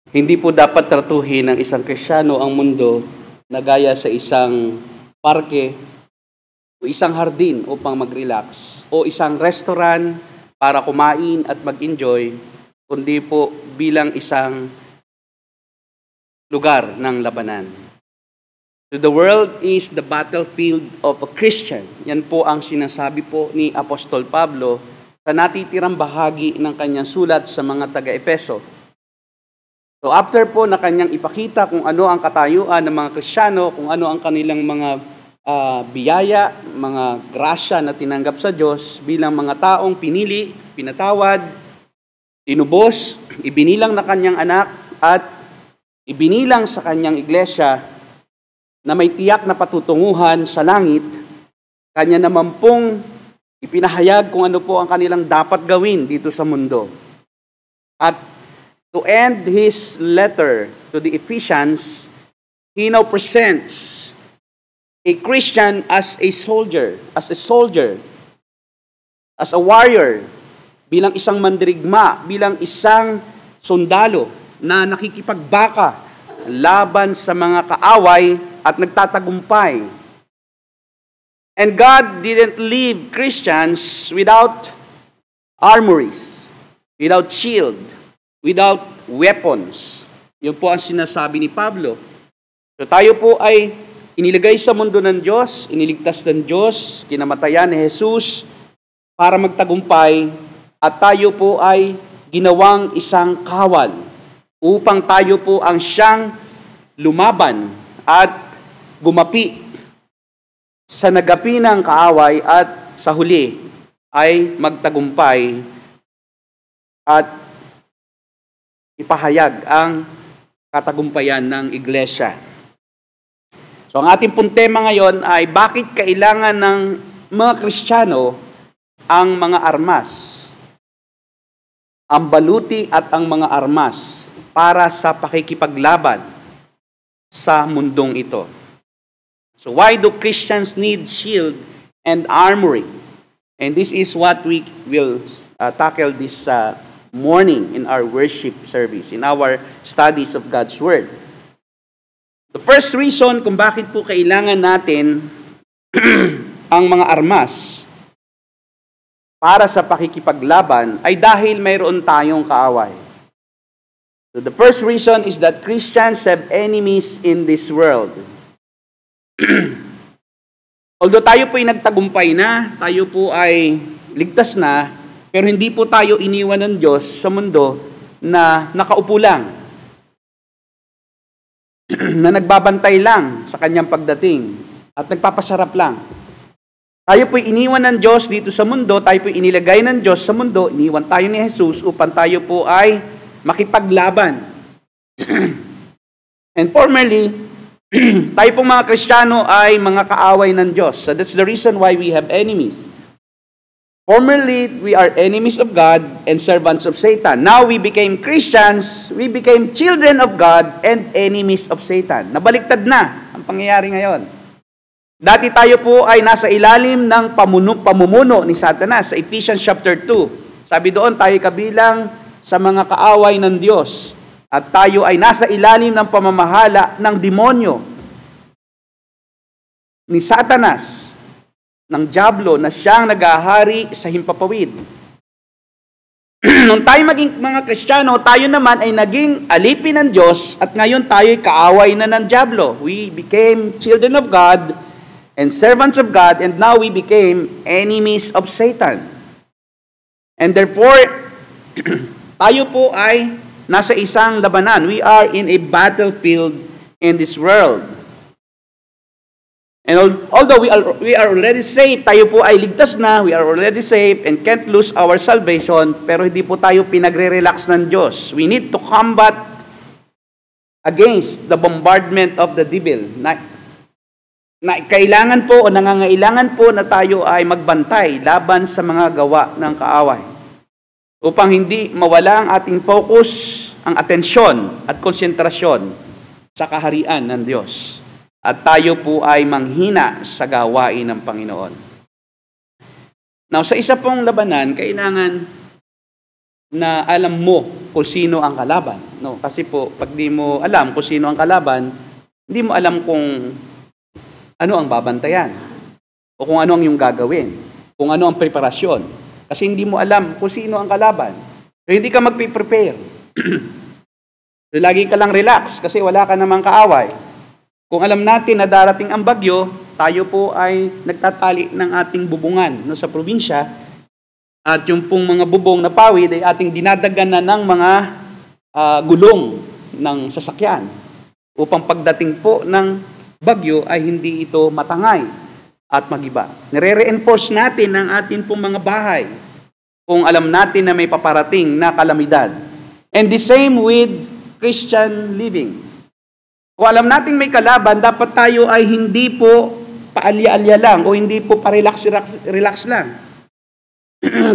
Hindi po dapat tratuhin ng isang Kristiyano ang mundo na gaya sa isang parke o isang hardin upang mag-relax o isang restaurant para kumain at mag-enjoy, kundi po bilang isang lugar ng labanan. So the world is the battlefield of a Christian. Yan po ang sinasabi po ni Apostol Pablo sa natitirang bahagi ng kanyang sulat sa mga taga-Efeso. So after po na kanyang ipakita kung ano ang katayuan ng mga Kristiyano, kung ano ang kanilang mga biyaya, mga grasya na tinanggap sa Diyos bilang mga taong pinili, pinatawad, tinubos, ibinilang na kanyang anak at ibinilang sa kanyang iglesia na may tiyak na patutunguhan sa langit, kanya naman pong ipinahayag kung ano po ang kanilang dapat gawin dito sa mundo. At to end his letter to the Ephesians, he now presents a Christian as a soldier, as a warrior, bilang isang mandirigma, bilang isang sundalo na nakikipagbaka laban sa mga kaaway at nagtatagumpay. And God didn't leave Christians without armories, without shield, without weapons. Yun po ang sinasabi ni Pablo. So tayo po ay inilagay sa mundo ng Diyos, iniligtas ng Diyos, kinamatayan ni Jesus para magtagumpay, at tayo po ay ginawang isang kawal upang tayo po ang siyang lumaban at gumapi sa nagapi ng kaaway at sa huli ay magtagumpay at ipahayag ang katagumpayan ng iglesia. So ang ating pong tema ngayon ay bakit kailangan ng mga Kristiyano ang mga armas, ang baluti at ang mga armas para sa pakikipaglaban sa mundong ito. So why do Christians need shield and armory? And this is what we will tackle this morning in our worship service, in our studies of God's Word. The first reason kung bakit po kailangan natin ang mga armas para sa pakikipaglaban ay dahil mayroon tayong kaaway. So the first reason is that Christians have enemies in this world. Although tayo po ay nagtagumpay na, tayo po ay ligtas na, pero hindi po tayo iniwan ng Diyos sa mundo na nakaupo lang, na nagbabantay lang sa kanyang pagdating at nagpapasarap lang. Tayo po iniwan ng Diyos dito sa mundo, tayo po inilagay ng Diyos sa mundo, iniwan tayo ni Jesus upang tayo po ay makipaglaban. And formerly, tayo pong mga Kristiyano ay mga kaaway ng Diyos. So that's the reason why we have enemies. Formerly, we are enemies of God and servants of Satan. Now we became Christians, we became children of God and enemies of Satan. Nabaliktad na ang pangyayari ngayon. Dati tayo po ay nasa ilalim ng pamumuno ni Satanas sa Ephesians chapter 2. Sabi doon, tayo kabilang sa mga kaaway ng Diyos. At tayo ay nasa ilalim ng pamamahala ng demonyo, ni Satanas, ng Diablo na siyang nag-ahari sa himpapawid. Nung tayo maging mga Kristiyano, tayo naman ay naging alipin ng Diyos at ngayon tayo ay kaaway na ng Diablo. We became children of God and servants of God, and now we became enemies of Satan. And therefore, tayo po ay nasa isang labanan. We are in a battlefield in this world. And although we are already saved, tayo po ay ligtas na, we are already saved and can't lose our salvation, pero hindi po tayo pinagre-relax ng Diyos. We need to combat against the bombardment of the devil. Na kailangan po o nangangailangan po na tayo ay magbantay laban sa mga gawa ng kaaway, upang hindi mawala ang ating focus, ang atensyon at konsentrasyon sa kaharian ng Diyos. At tayo po ay manghina sa gawain ng Panginoon. Now, sa isa pong labanan, kailangan na alam mo kung sino ang kalaban. No? Kasi po, pag di mo alam kung sino ang kalaban, hindi mo alam kung ano ang babantayan o kung ano ang iyong gagawin, kung ano ang preparasyon. Kasi hindi mo alam kung sino ang kalaban. So, hindi ka magpe-prepare. So, lagi ka lang relax kasi wala ka namang kaaway. Kung alam natin na darating ang bagyo, tayo po ay nagtatali ng ating bubungan no, sa probinsya. At yung pong mga bubong na pawid ay ating dinadaganan ng mga gulong ng sasakyan upang pagdating po ng bagyo ay hindi ito matangay at magiba. Nire-reinforce natin ang ating pong mga bahay kung alam natin na may paparating na kalamidad. And the same with Christian living. Kung alam natin may kalaban, dapat tayo ay hindi po paalya-alya lang o hindi po pa-relax lang.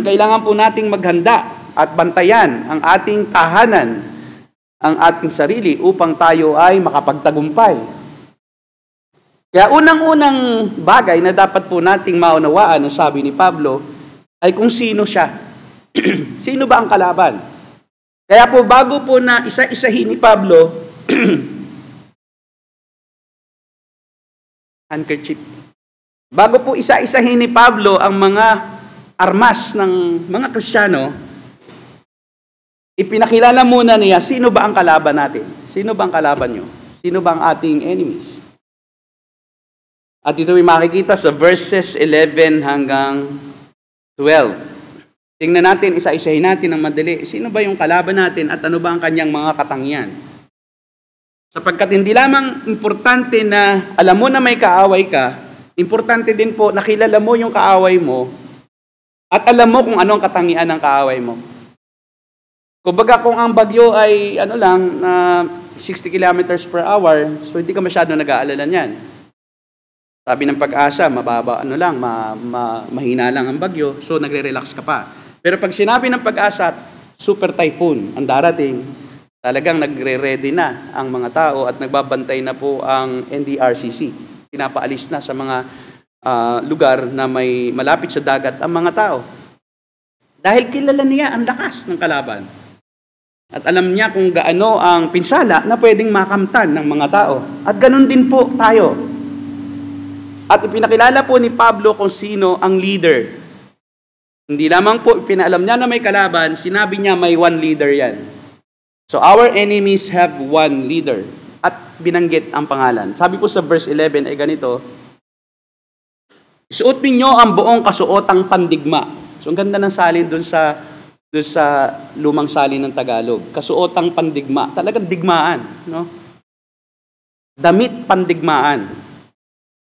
Kailangan po nating maghanda at bantayan ang ating tahanan, ang ating sarili upang tayo ay makapagtagumpay. Kaya unang-unang bagay na dapat po nating maunawaan, ang sabi ni Pablo, ay kung sino siya. Sino ba ang kalaban? Kaya po bago po na isa-isahin ni Pablo, handkerchief. Bago po isa-isahin ni Pablo ang mga armas ng mga Kristiyano, ipinakilala muna niya, sino ba ang kalaban natin? Sino ba ang kalaban nyo? Sino ba ang ating enemies? At ito ay makikita sa verses 11 hanggang 12. Tingnan natin, isa-isahin natin ng madali. Sino ba yung kalaban natin at ano ba ang kanyang mga katangian? Sapagkat hindi lamang importante na alam mo na may kaaway ka, importante din po nakilala mo yung kaaway mo at alam mo kung ano ang katangian ng kaaway mo. Kumbaga kung ang bagyo ay 60 kilometers per hour, so hindi ka masyado nag-aalala niyan. Sabi ng Pag-asa, mababa, mahina lang ang bagyo, so nagre-relax ka pa. Pero pag sinabi ng Pag-asa, super typhoon ang darating, talagang nagre-ready na ang mga tao at nagbabantay na po ang NDRCC. Pinapaalis na sa mga lugar na may malapit sa dagat ang mga tao. Dahil kilala niya ang lakas ng kalaban. At alam niya kung gaano ang pinsala na pwedeng makamtan ng mga tao. At ganun din po tayo. At ipinakilala po ni Pablo kung sino ang leader. Hindi lamang po pinaalam niya na may kalaban, sinabi niya may one leader yan. So our enemies have one leader. At binanggit ang pangalan. Sabi po sa verse 11 ay ganito, isuot ninyo ang buong kasuotang pandigma. So ang ganda ng salin doon sa lumang salin ng Tagalog. Kasuotang pandigma. Talagang digmaan. No? Damit pandigmaan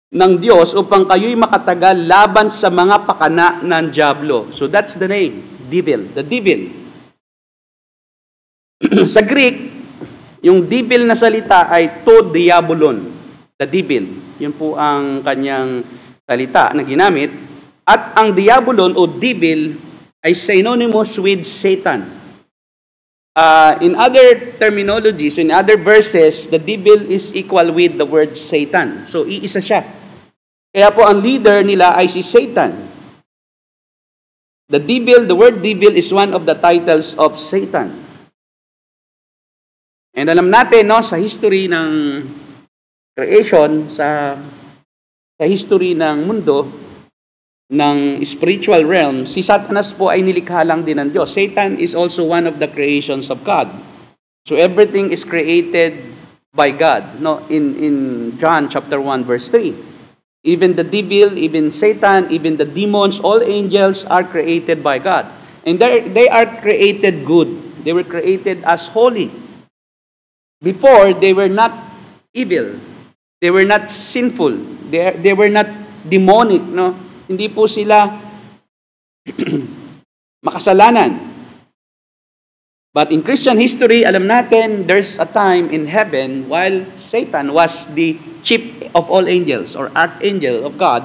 ng Diyos upang kayo'y makatagal laban sa mga pakana ng dyablo. So that's the name, devil, the devil. Sa Greek, yung devil na salita ay to diabolon, the devil. Yun po ang kanyang salita na ginamit. At ang diabolon o devil ay synonymous with Satan. In other terminologies, in other verses, the devil is equal with the word Satan. So, iisa siya. Kaya po ang leader nila ay si Satan. The word devil is one of the titles of Satan. And alam natin, no, sa history ng creation, sa history ng mundo, ng spiritual realm, si Satanas po ay nilikha lang din ng Diyos. Satan is also one of the creations of God. So everything is created by God. No, in John chapter 1 verse 3. Even the devil, even Satan, even the demons, all angels are created by God. And they are created good. They were created as holy. Before, they were not evil. They were not sinful. They were not demonic. No? Hindi po sila makasalanan. But in Christian history, alam natin, there's a time in heaven while Satan was the chief of all angels or archangel of God,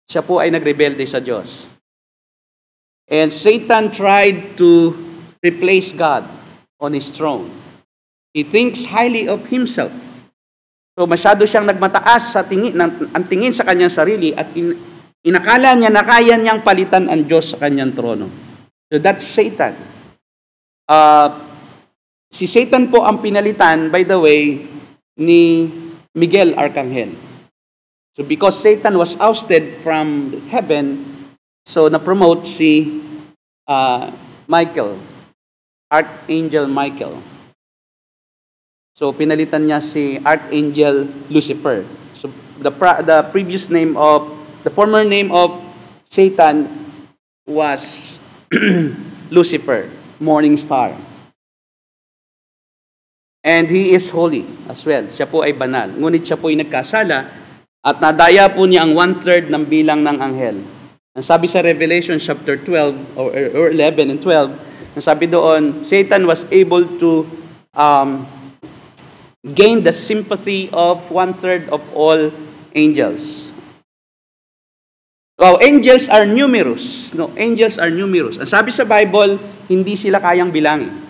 siya po ay nagrebelde sa Diyos. And Satan tried to replace God on His throne. He thinks highly of himself. So masyado siyang nagmataas sa ang tingin sa kanyang sarili at inakala niya na kaya niyang palitan ang Diyos sa kanyang trono. So that's Satan. Si Satan po ang pinalitan, by the way, ni Miguel Arcangel. So because Satan was ousted from heaven, so na-promote si Michael, Archangel Michael. So pinalitan niya si Archangel Lucifer. So the former name of Satan was Lucifer, morning star. And he is holy as well. Siya po ay banal. Ngunit siya po ay nagkasala at nadaya po niya ang 1/3 ng bilang ng anghel. Ang sabi sa Revelation chapter 12 or 11 and 12, ang sabi doon, Satan was able to gain the sympathy of 1/3 of all angels. Wow, angels are numerous. No, angels are numerous. Ang sabi sa Bible, hindi sila kayang bilangin.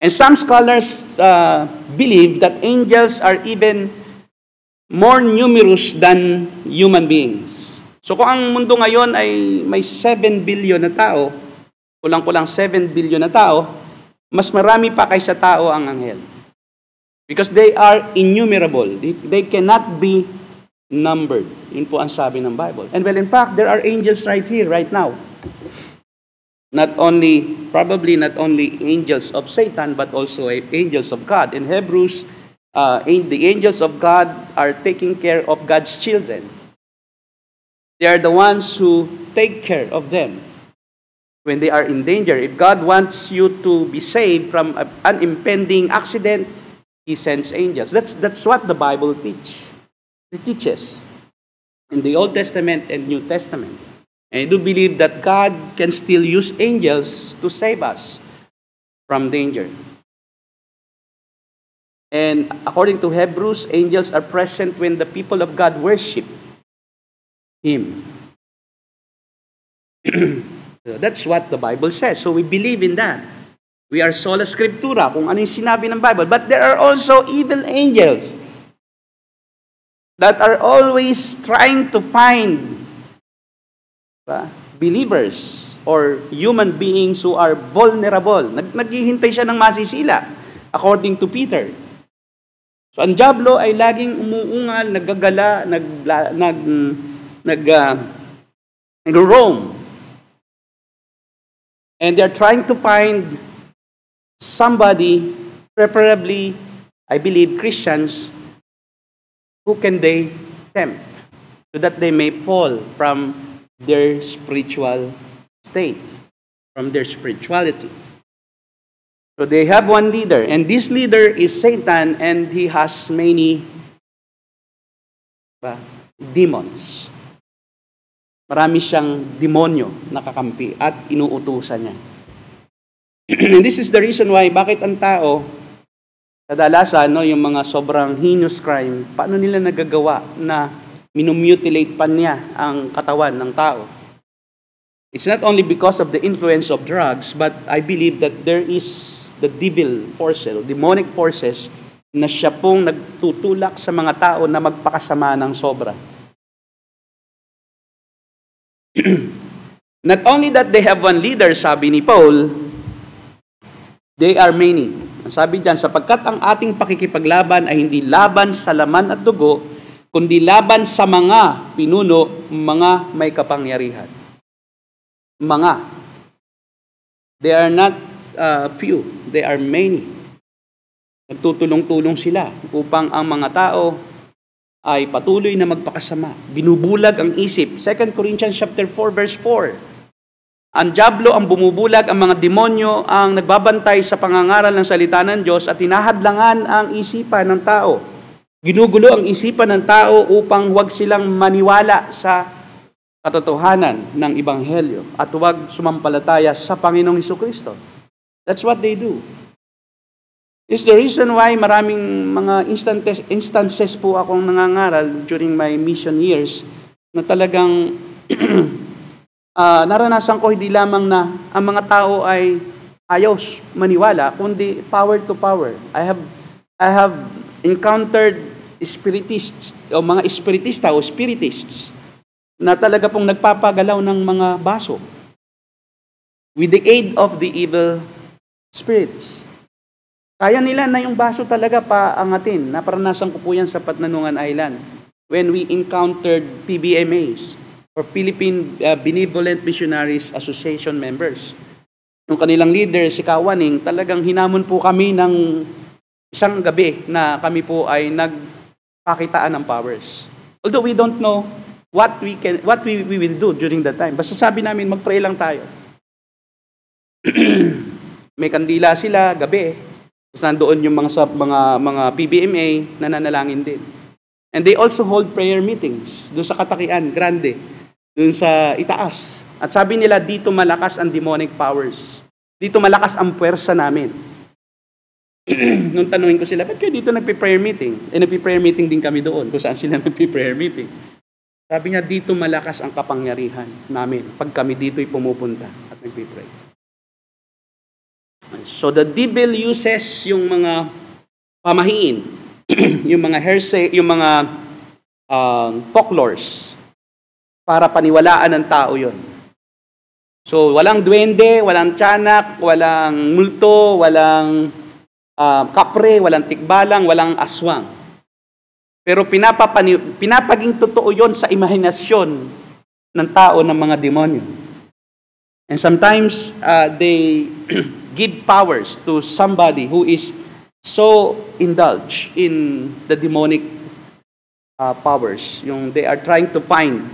And some scholars believe that angels are even more numerous than human beings. So kung ang mundo ngayon ay may 7 billion na tao, kulang-kulang 7 billion na tao, mas marami pa kaysa tao ang anghel. Because they are innumerable. They cannot be numbered. Yun po ang sabi ng Bible. And well, in fact, there are angels right here, right now. Probably not only angels of Satan, but also angels of God. In Hebrews, the angels of God are taking care of God's children. They are the ones who take care of them when they are in danger. If God wants you to be saved from an impending accident, He sends angels. That's what the Bible teaches in the Old Testament and New Testament. And I do believe that God can still use angels to save us from danger. And according to Hebrews, angels are present when the people of God worship Him. So that's what the Bible says. So we believe in that. We are sola scriptura, kung ano yung sinabi ng Bible. But there are also evil angels that are always trying to find believers or human beings who are vulnerable. Naghihintay siya ng masisila, according to Peter. So ang diablo ay laging umuungal, naggagala, nag-roam. And they're trying to find somebody, preferably, I believe, Christians, who can they tempt so that they may fall from their spiritual state, from their spirituality. So they have one leader, and this leader is Satan, and he has many demons. Marami siyang demonyo na kakampi at inuutusan niya. And this is the reason why, bakit ang tao, kadalasan, yung mga sobrang heinous crime, paano nila nagagawa na minumutilate pa niya ang katawan ng tao? It's not only because of the influence of drugs, but I believe that there is the devil forces, or demonic forces, na siya pong nagtutulak sa mga tao na magpakasama ng sobra. Not only that they have one leader, sabi ni Paul, they are many. Sabi diyan, sapagkat ang ating pakikipaglaban ay hindi laban sa laman at dugo, kundi laban sa mga pinuno, mga may kapangyarihan. Mga. They are not few. They are many. Nagtutulong-tulong sila upang ang mga tao ay patuloy na magpakasama. Binubulag ang isip. 2 Corinthians chapter 4 verse 4. Ang diablo ang bumubulag, ang mga demonyo ang nagbabantay sa pangangaral ng salita ng Diyos at hinahadlangan ang isipan ng tao. Ginugulo ang isipan ng tao upang huwag silang maniwala sa katotohanan ng Ebanghelyo at huwag sumampalataya sa Panginoong Hesukristo. That's what they do. It's the reason why maraming mga instances po akong nangangaral during my mission years na talagang naranasan ko hindi lamang na ang mga tao ay ayaw maniwala, kundi power to power. I have encountered spiritists o mga spiritista o spiritists na talaga pong nagpapagalaw ng mga baso with the aid of the evil spirits. Kaya nila na yung baso talaga paangatin. Naparanasan ko po yan sa Patnanungan Island when we encountered PBMAs or Philippine Benevolent Missionaries Association members. Yung kanilang leader, si Kawaning, talagang hinamon po kami ng isang gabi na kami po ay nagpakitaan ng powers. Although we don't know what we will do during that time. Basta sabi namin, mag-pray lang tayo. May kandila sila, gabi. Tapos nandoon yung mga PBMA na nanalangin din. And they also hold prayer meetings doon sa Katakian, Grande, doon sa itaas. At sabi nila, dito malakas ang demonic powers. Dito malakas ang puwersa namin. Nung tanungin ko sila, ba't kayo dito nagpi-prayer meeting? Nagpi-prayer meeting din kami doon, kung saan sila nagpi-prayer meeting. Sabi niya, dito malakas ang kapangyarihan namin pag kami dito'y pumupunta at nagpi-pray. So the devil uses yung mga pamahiin, yung mga hearsay, yung mga folklores para paniwalaan ng tao yon. So walang duwende, walang tiyanak, walang multo, walang kapre, walang tikbalang, walang aswang. Pero pinapaging totoo yon sa imahinasyon ng tao ng mga demonyo. And sometimes they give powers to somebody who is so indulged in the demonic powers. They are trying to find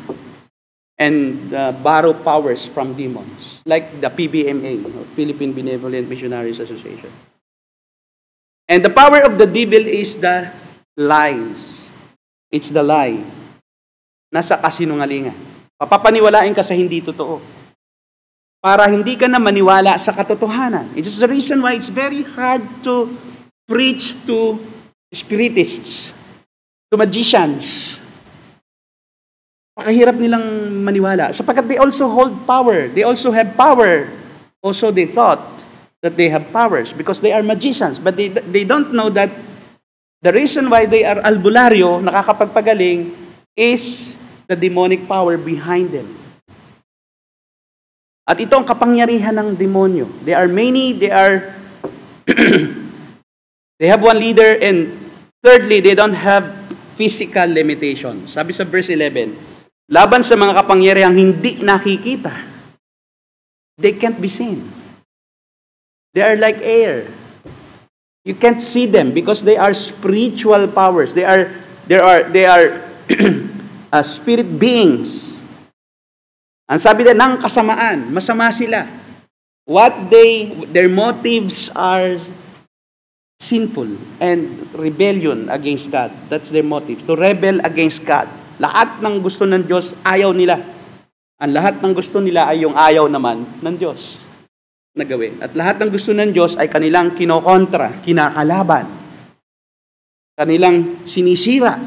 and borrow powers from demons, like the PBMA, Philippine Benevolent Missionaries Association. And the power of the devil is the lies. It's the lie. Nasa kasinungalingan. Papapaniwalain ka sa hindi totoo. Para hindi ka na maniwala sa katotohanan. It is the reason why it's very hard to preach to spiritists, to magicians. Pakahirap nilang maniwala. Sapagkat they also hold power. They also have power. Also they thought that they have powers because they are magicians. But they don't know that the reason why they are albularyo, nakakapagpagaling, is the demonic power behind them. At ito ang kapangyarihan ng demonyo. They are many, they have one leader, and thirdly, they don't have physical limitation. Sabi sa verse 11, laban sa mga kapangyarihang hindi nakikita, they can't be seen. They are like air. You can't see them because they are spiritual powers. They are spirit beings. Ang sabi din ng kasamaan, masama sila. Their motives are sinful and rebellion against God. That's their motive, to rebel against God. Lahat ng gusto ng Diyos, ayaw nila. Ang lahat ng gusto nila ay yung ayaw naman ng Diyos na gawin. At lahat ng gusto ng Diyos ay kanilang kinokontra, kinakalaban. Kanilang sinisira.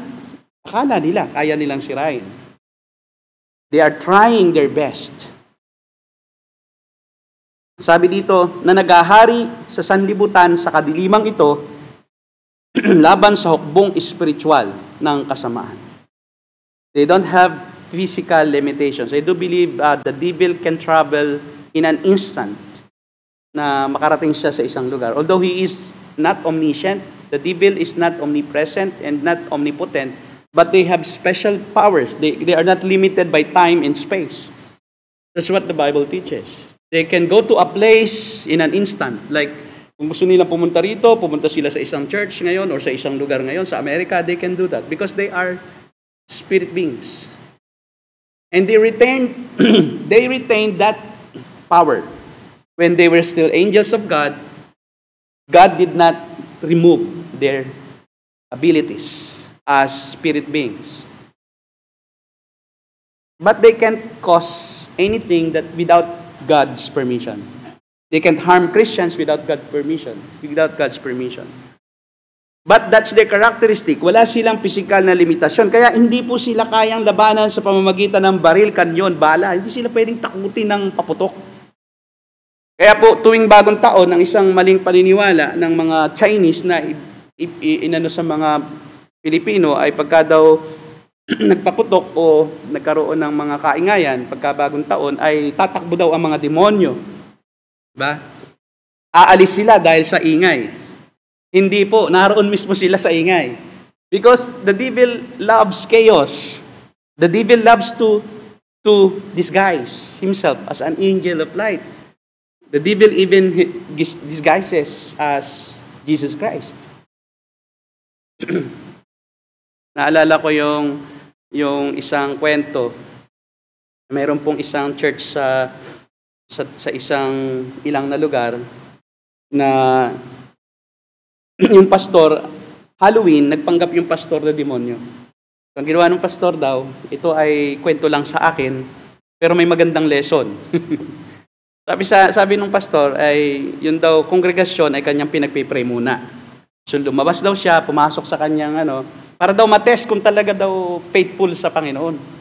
Akala nila, kaya nilang sirain. They are trying their best. Sabi dito, na naghahari sa sanlibutan sa kadilimang ito, laban sa hukbong espiritual ng kasamaan. They don't have physical limitations. I do believe the devil can travel in an instant na makarating siya sa isang lugar. Although he is not omniscient, the devil is not omnipresent and not omnipotent, but they have special powers. They are not limited by time and space. That's what the Bible teaches. They can go to a place in an instant. Like, kung gusto nilang pumunta rito, pumunta sila sa isang church ngayon or sa isang lugar ngayon sa Amerika, they can do that because they are spirit beings. And they retained that power. When they were still angels of God, God did not remove their abilities as spirit beings. But they can't cause anything that without God's permission. They can't harm Christians without God's permission. But that's their characteristic. Wala silang physical na limitasyon. Kaya hindi po sila kayang labanan sa pamamagitan ng baril, kanyon, bala. Hindi sila pwedeng takutin ng paputok. Kaya po, tuwing bagong taon, ang isang maling paniniwala ng mga Chinese na inano sa mga Pilipino ay pagka daw nagpaputok o nagkaroon ng mga kaingayan, pagka bagong taon, ay tatakbo daw ang mga demonyo. Diba? Aalis sila dahil sa ingay. Hindi po, naroon mismo sila sa ingay. Because the devil loves chaos. The devil loves to disguise himself as an angel of light. The devil even disguises as Jesus Christ. Naalala ko yung isang kwento. Mayroon pong isang church sa isang ilang na lugar na yung pastor, Halloween, nagpanggap yung pastor na demonyo. Ang ginawa ng pastor daw, ito ay kwento lang sa akin, pero may magandang lesson. Sabi ng pastor ay yun daw kongregasyon ay kanyang pinagpipray muna. So lumabas daw siya, pumasok sa kanyang para daw matest kung talaga daw faithful sa Panginoon.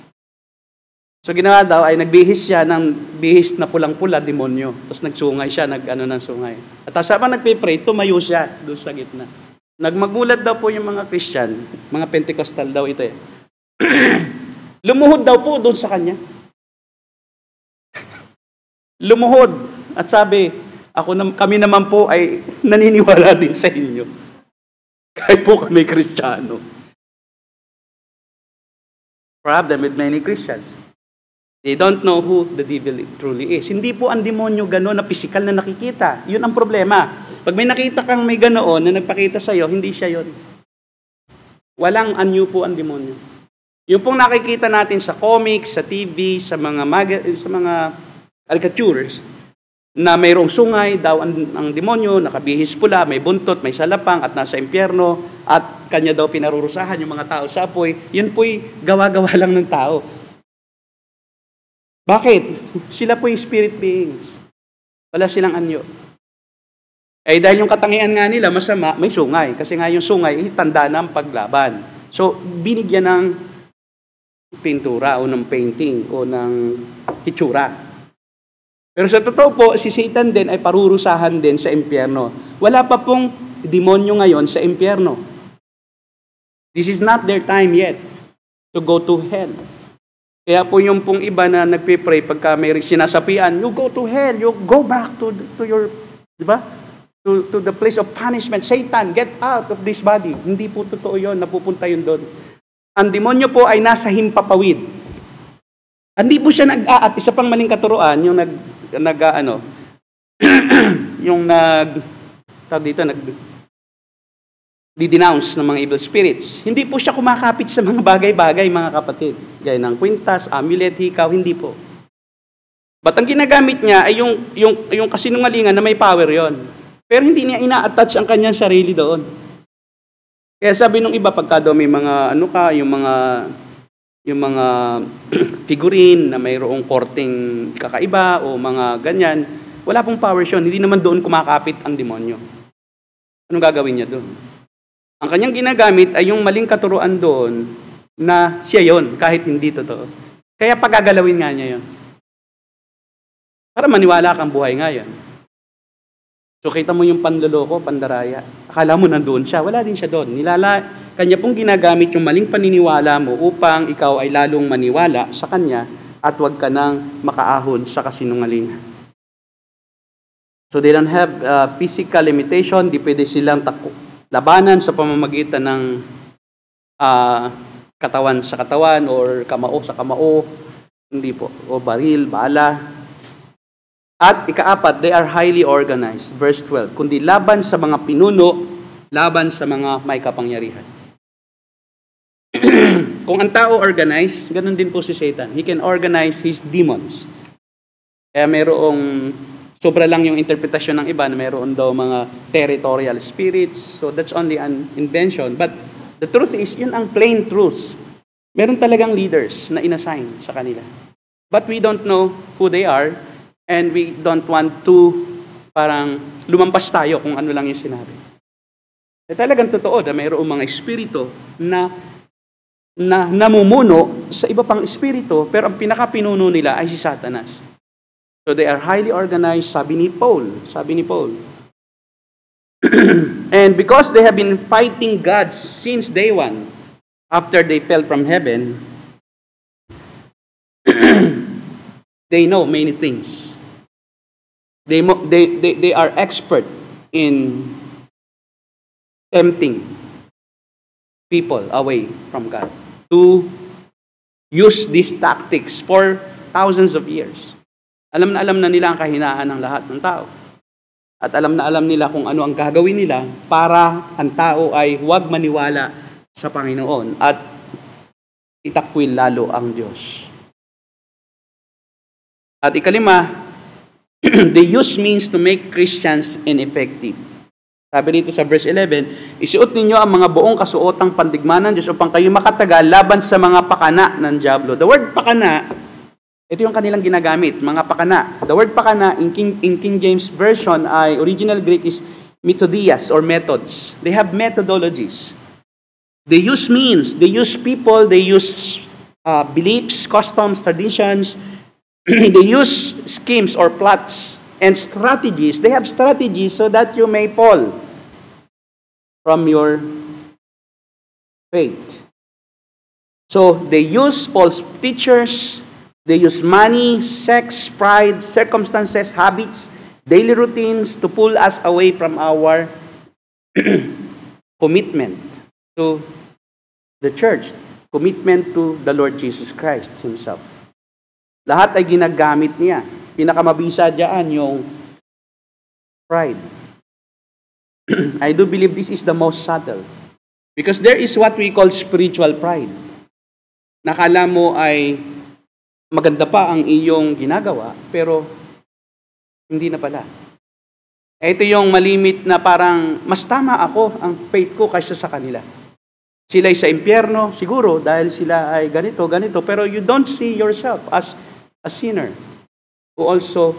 So ginawa daw ay nagbihis siya ng bihis na pulang-pula, demonyo. Tapos nagsungay siya, ng sungay. At habang nagpipray, tumayo siya doon sa gitna. Nagmagulat daw po yung mga Christian, mga Pentecostal daw ito eh. Lumuhod daw po doon sa kanya. Lumuhod. At sabi, kami naman po ay naniniwala din sa inyo. Kahit po kami Kristiyano. Problem with many Christians. They don't know who the devil truly is. Hindi po ang demonyo gano'n na physical na nakikita. Yun ang problema. Pag may nakita kang may ganoon na nagpakita sa'yo, hindi siya yun. Walang anyo po ang demonyo. Yung pong nakikita natin sa comics, sa TV, sa mga caricatures, na mayroong sungay daw ang demonyo, nakabihis pula, may buntot, may salapang, at nasa impyerno, at kanya daw pinarurusahan yung mga tao sa apoy, yun po'y gawa-gawa lang ng tao. Bakit? Sila po yung spirit beings. Wala silang anyo. Eh dahil yung katangian nga nila masama, may sungay. Kasi nga yung sungay, tanda ng paglaban. So, binigyan ng pintura o ng painting o ng hitsura. Pero sa totoo po, si Satan din ay parurusahan din sa impyerno. Wala pa pong demonyo ngayon sa impyerno. This is not their time yet to go to hell. Kaya po yung pong iba na nagpipray pagka may sinasapian, you go to hell, you go back to your, di ba? To the place of punishment. Satan, get out of this body. Hindi po totoo yun, napupunta yun doon. Ang demonyo po ay nasa himpapawid. Hindi po siya isa pang maling katuruan, di-denounce ng mga evil spirits. Hindi po siya kumakapit sa mga bagay-bagay, mga kapatid. Gaya ng kwintas, amulet, hikaw, hindi po. But ang ginagamit niya ay yung kasinungalingan na may power yon. Pero hindi niya ina-attach ang kanyang sarili doon. Kaya sabi nung iba, pagka daw may mga, yung mga figurine na mayroong korteng kakaiba o mga ganyan, wala pong power yun. Hindi naman doon kumakapit ang demonyo. Anong gagawin niya doon? Ang kanyang ginagamit ay yung maling katuruan doon na siya yon kahit hindi totoo. Kaya pagagalawin nga niya yon. Para maniwala kang buhay nga yon. So kita mo yung panloloko, pandaraya. Akala mo nandoon siya. Wala din siya doon. Kanya pong ginagamit yung maling paniniwala mo upang ikaw ay lalong maniwala sa kanya at huwag ka nang makaahon sa kasinungalingan. So they don't have physical limitation. Di pwede silang labanan sa pamamagitan ng katawan sa katawan or kamao sa kamao. Hindi po. O baril, bala. At ikaapat, they are highly organized. Verse 12. Kundi laban sa mga pinuno, laban sa mga may kapangyarihan. Kung ang tao organized, ganun din po si Satan. He can organize his demons. Kaya mayroong sobra lang yung interpretasyon ng iba na mayroon daw mga territorial spirits. So that's only an invention. But the truth is, yun ang plain truth. Meron talagang leaders na inassign sa kanila. But we don't know who they are and we don't want to parang lumampas tayo kung ano lang yung sinabi. Eh talagang totoo na mayroong mga espiritu na namumuno sa iba pang espiritu pero ang pinakapinuno nila ay si Satanas. So they are highly organized, sabi ni Paul. And because they have been fighting God since day one, after they fell from heaven, they know many things. They are expert in tempting people away from God, to use these tactics for thousands of years. Alam na nila ang kahinaan ng lahat ng tao. At alam na alam nila kung ano ang gagawin nila para ang tao ay huwag maniwala sa Panginoon at itakwil lalo ang Diyos. At ikalima, they use means to make Christians ineffective. Sabi dito sa verse 11, isuot ninyo ang mga buong kasuotang pandigma ng Diyos upang kayo makatagal laban sa mga pakana ng dyablo. The word pakana, ito yung kanilang ginagamit, mga pakana. The word pakana in King James Version ay original Greek is methodeia or methods. They have methodologies. They use means, they use people, they use beliefs, customs, traditions. They use schemes or plots and strategies. They have strategies so that you may fall from your faith. So they use false teachers. They use money, sex, pride, circumstances, habits, daily routines to pull us away from our commitment to the church, commitment to the Lord Jesus Christ Himself. Lahat ay ginagamit niya. Pinakamabisa diyan yung pride. I do believe this is the most subtle. Because there is what we call spiritual pride. Nakala mo ay maganda pa ang iyong ginagawa, pero hindi na pala. Ito yung malimit na parang, mas tama ako, ang faith ko kaysa sa kanila. Sila'y sa impyerno, siguro, dahil sila ay ganito, pero you don't see yourself as a sinner who also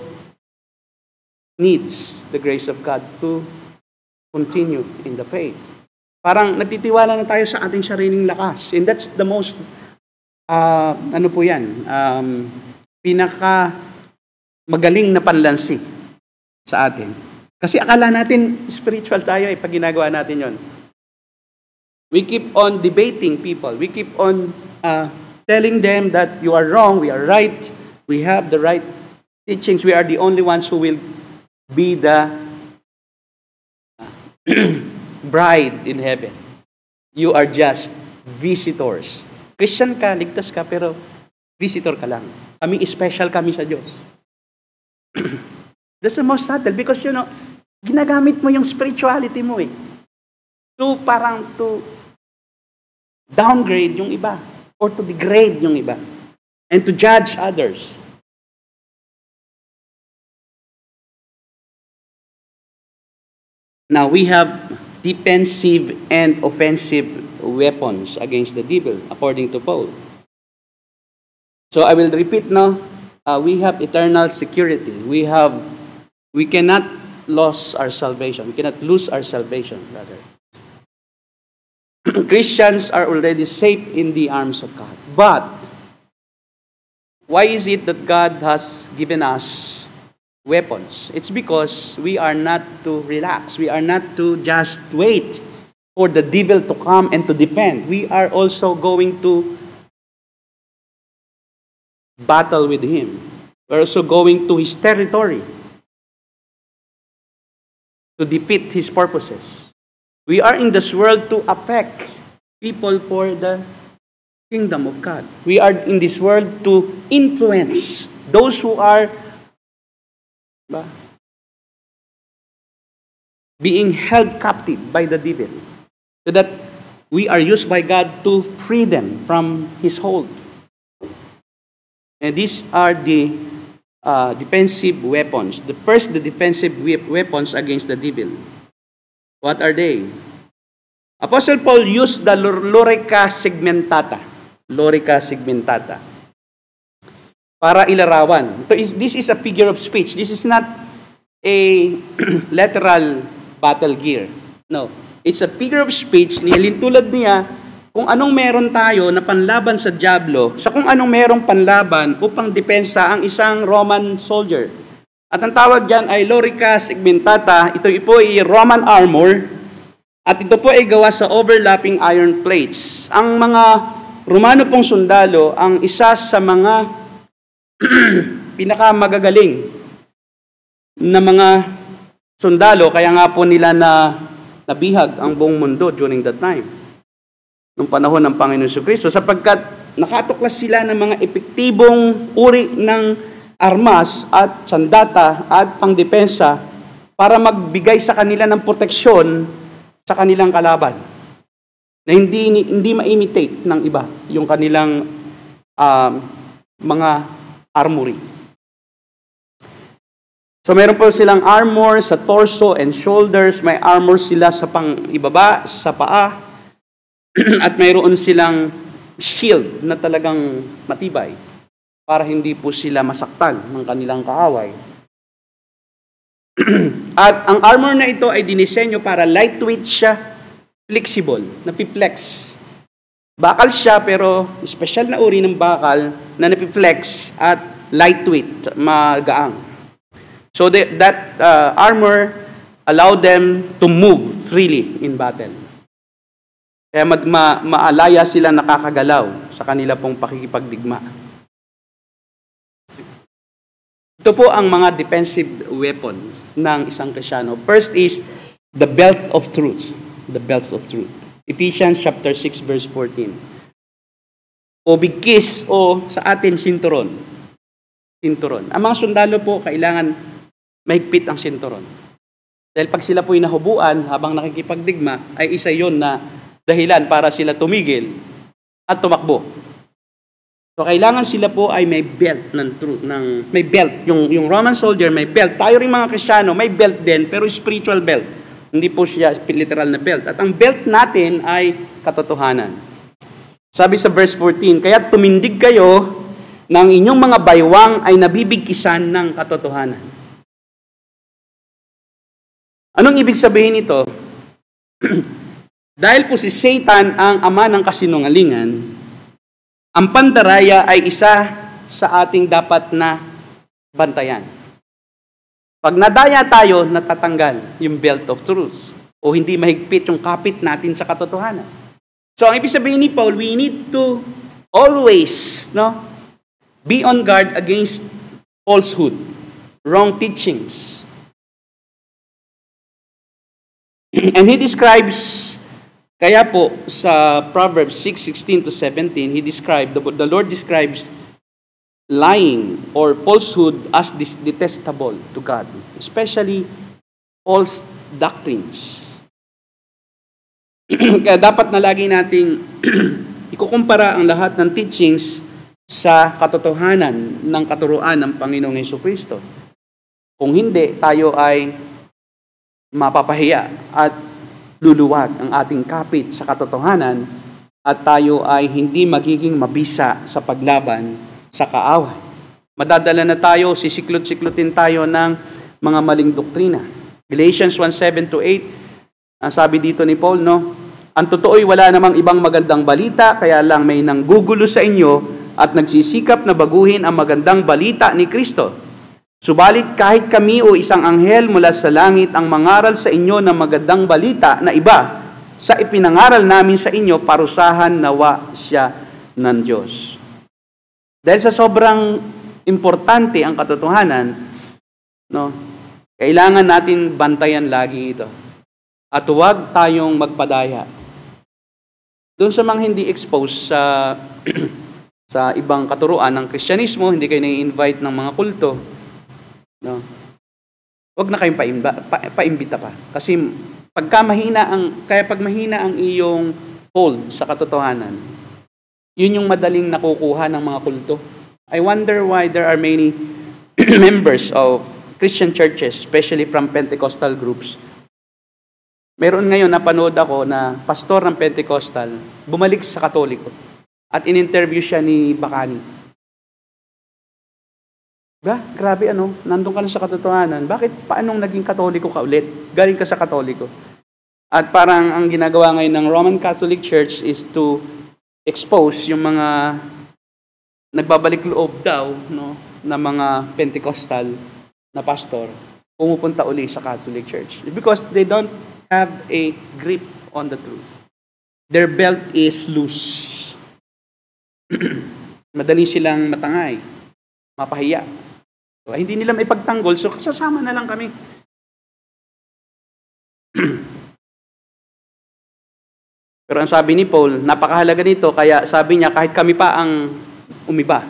needs the grace of God to continue in the faith. Parang nagtitiwala na tayo sa ating sariling lakas. And that's the most pinaka magaling na panlansi sa atin. Kasi akala natin spiritual tayo pag ginagawa natin yon. We keep on debating people. We keep on telling them that you are wrong, we are right, we have the right teachings, we are the only ones who will be the bride in heaven. You are just visitors. Christian ka, ligtas ka, pero visitor ka lang. Kami, special kami sa Diyos. That's the most subtle because, ginagamit mo yung spirituality mo to downgrade yung iba or to degrade yung iba and to judge others. Now, we have defensive and offensive weapons against the devil, according to Paul. So I will repeat now, we have eternal security. We cannot lose our salvation. We cannot lose our salvation, rather. Christians are already safe in the arms of God. But, why is it that God has given us weapons? It's because we are not to relax. We are not to just wait for the devil to come and to defend. We are also going to battle with him. We're also going to his territory to defeat his purposes. We are in this world to affect people for the kingdom of God. We are in this world to influence those who are being held captive by the devil, so that we are used by God to free them from his hold. And these are the defensive weapons. The first, the defensive weapons against the devil. What are they? Apostle Paul used the lorica segmentata. Lorica segmentata. Para ilarawan. This is a figure of speech. This is not a literal battle gear. No. It's a figure of speech. Nilintulad niya kung anong meron tayo na panlaban sa dyablo, sa kung anong merong panlaban upang depensa ang isang Roman soldier. At ang tawag dyan ay lorica segmentata. Ito po ay Roman armor. At ito po ay gawa sa overlapping iron plates. Ang mga Romano pong sundalo, ang isa sa mga pinakamagagaling na mga sundalo, kaya nga po nila nabihag ang buong mundo during that time, nung panahon ng Panginoon Jesucristo, sapagkat nakatuklas sila ng mga epektibong uri ng armas at sandata at pangdepensa para magbigay sa kanila ng proteksyon sa kanilang kalaban, na hindi ma-imitate ng iba yung kanilang mga armory. So meron po silang armor sa torso and shoulders, may armor sila sa pang-ibaba, sa paa, at mayroon silang shield na talagang matibay para hindi po sila masaktan ng kanilang kaaway. At ang armor na ito ay dinisenyo para lightweight siya, flexible, napiplex. Bakal siya pero special na uri ng bakal na napiplex at lightweight, magaang. So that armor allowed them to move freely in battle. Kaya maalaya sila nakakagalaw sa kanila pong pakikipagdigma. Ito po ang mga defensive weapon ng isang Kristiyano. First is the belt of truth. The belt of truth. Ephesians chapter 6 verse 14. O bigkis o sa atin sinturon. Sinturon. Ang mga sundalo po kailangan mahigpit ang sinturon. Dahil pag sila po'y nahubuan habang nakikipagdigma, ay isa yon na dahilan para sila tumigil at tumakbo. So kailangan sila po ay may belt may belt. Yung Roman soldier may belt. Tayo rin mga Kristiyano may belt din, pero spiritual belt. Hindi po siya literal na belt. At ang belt natin ay katotohanan. Sabi sa verse 14, kaya tumindig kayo na ang inyong mga baywang ay nabibigkisan ng katotohanan. Anong ibig sabihin nito? Dahil po si Satan ang ama ng kasinungalingan, ang pandaraya ay isa sa ating dapat na bantayan. Pag nadaya tayo, natatanggal yung belt of truth o hindi mahigpit yung kapit natin sa katotohanan. So ang ibig sabihin ni Paul, we need to always be on guard against falsehood, wrong teachings. And he describes, kaya po sa Proverbs 6:16-17, the Lord describes lying or falsehood as detestable to God, especially false doctrines. Kaya dapat na lagi nating ikukumpara ang lahat ng teachings sa katotohanan ng katuruan ng Panginoong Jesucristo. Kung hindi, tayo ay mapapahiya at luluwag ang ating kapit sa katotohanan at tayo ay hindi magiging mabisa sa paglaban sa kaaway. Madadala na tayo, sisiklot-siklotin tayo ng mga maling doktrina. Galatians 1:7-8, sabi dito ni Paul, ang totoo'y wala namang ibang magandang balita, kaya lang may nanggugulo sa inyo at nagsisikap na baguhin ang magandang balita ni Kristo. Subalit kahit kami o isang anghel mula sa langit ang mangaral sa inyo ng magandang balita na iba sa ipinangaral namin sa inyo, parusahan nawa siya ng Diyos. Dahil sa sobrang importante ang katotohanan, kailangan natin bantayan lagi ito. At huwag tayong magpadaya. Doon sa mga hindi exposed sa ibang katuruan ng Kristyanismo, hindi kayo nai-invite ng mga kulto, huwag na kayong paimbita pa. Kasi pag mahina ang iyong hold sa katotohanan, yun yung madaling nakukuha ng mga kulto. I wonder why there are many members of Christian churches, especially from Pentecostal groups. Meron ngayon napanood ako na pastor ng Pentecostal, bumalik sa Katoliko at in-interview siya ni Bacani. Grabe nandun ka na sa katotohanan. Paanong naging Katoliko ka ulit? Galing ka sa Katoliko. At parang ang ginagawa ngayon ng Roman Catholic Church is to expose yung mga nagbabalik loob daw na mga Pentecostal na pastor pumupunta uli sa Catholic Church. Because they don't have a grip on the truth. Their belt is loose. Madali silang matangay, mapahiya. So, hindi nila may pagtanggol, so kasasama na lang kami. Pero ang sabi ni Paul, napakahalaga nito, kaya sabi niya, kahit kami pa ang umiba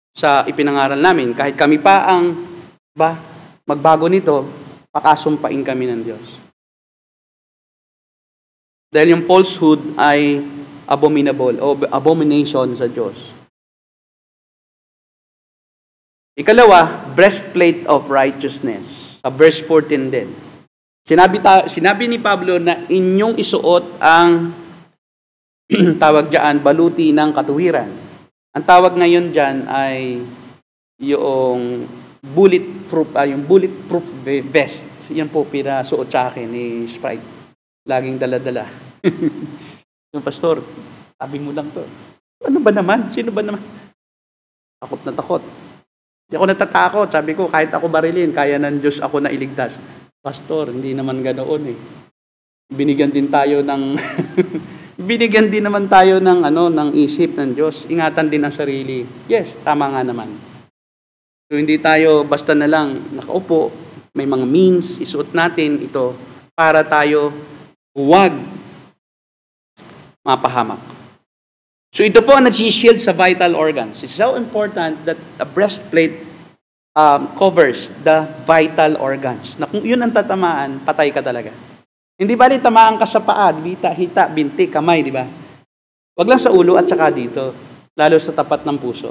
sa ipinangaral namin, kahit kami pa ang magbago nito, pakasumpain kami ng Diyos. Dahil yung falsehood ay abominable o abomination sa Diyos. Ikalawa, breastplate of righteousness. Sa verse 14 din. Sinabi ni Pablo na inyong isuot ang tawag diyan, baluti ng katuwiran. Ang tawag ngayon diyan ay yung bulletproof vest. Yan po pinasuot sa akin ni Sprite. Laging dala-dala. Yung pastor, sabi mo lang to. Ano ba naman? Sino ba naman? Takot na takot. Hindi ako natatakot. Sabi ko, kahit ako barilin, kaya ng Diyos ako na iligtas. Pastor, hindi naman ganoon eh. Binigyan din tayo ng binigyan din naman tayo ng ng isip ng Diyos. Ingatan din ang sarili. Yes, tama nga naman. So hindi tayo basta na lang nakaupo, may mga means, isuot natin ito para tayo huwag mapahamak. So ito po ang nag-shield sa vital organs. It's so important that a breastplate covers the vital organs. Na kung yun ang tatamaan, patay ka talaga. Hindi ba tamaan ka sa paa, hita, binti, kamay, di ba? Wag lang sa ulo at saka dito, lalo sa tapat ng puso.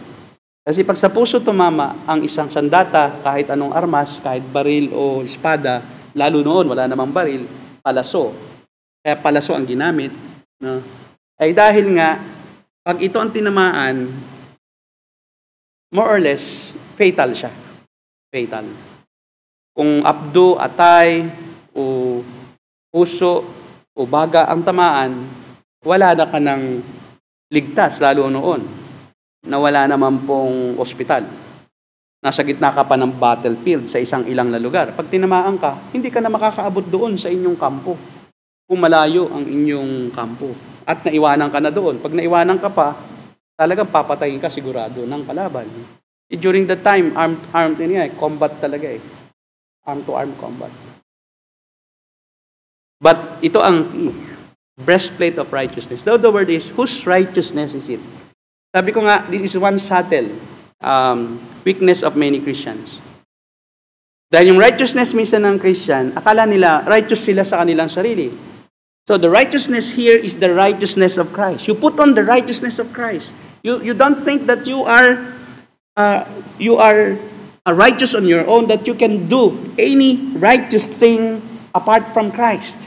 Kasi pag sa puso tumama ang isang sandata, kahit anong armas, kahit baril o espada, lalo noon, wala namang baril, palaso. Kaya palaso ang ginamit. No? Ay dahil nga, pag ito ang tinamaan, more or less, fatal siya. Fatal. Kung abdo, atay, o puso, o baga ang tamaan, wala na ka ng ligtas, lalo noon, na wala naman pong ospital. Nasa gitna ka pa ng battlefield sa isang ilang na lugar. Pag tinamaan ka, hindi ka na makakaabot doon sa inyong kampo. Kung malayo ang inyong kampo. At naiwanan ka na doon. Pag naiwanan ka pa, talagang papatayin ka sigurado ng kalaban. During that time, armed combat talaga eh. Arm-to-arm combat. But ito ang breastplate of righteousness. Though the word is, whose righteousness is it? Sabi ko nga, this is one subtle weakness of many Christians. Dahil yung righteousness minsan ng Christian, akala nila righteous sila sa kanilang sarili. So the righteousness here is the righteousness of Christ. You put on the righteousness of Christ. You don't think that you are righteous on your own, that you can do any righteous thing apart from Christ.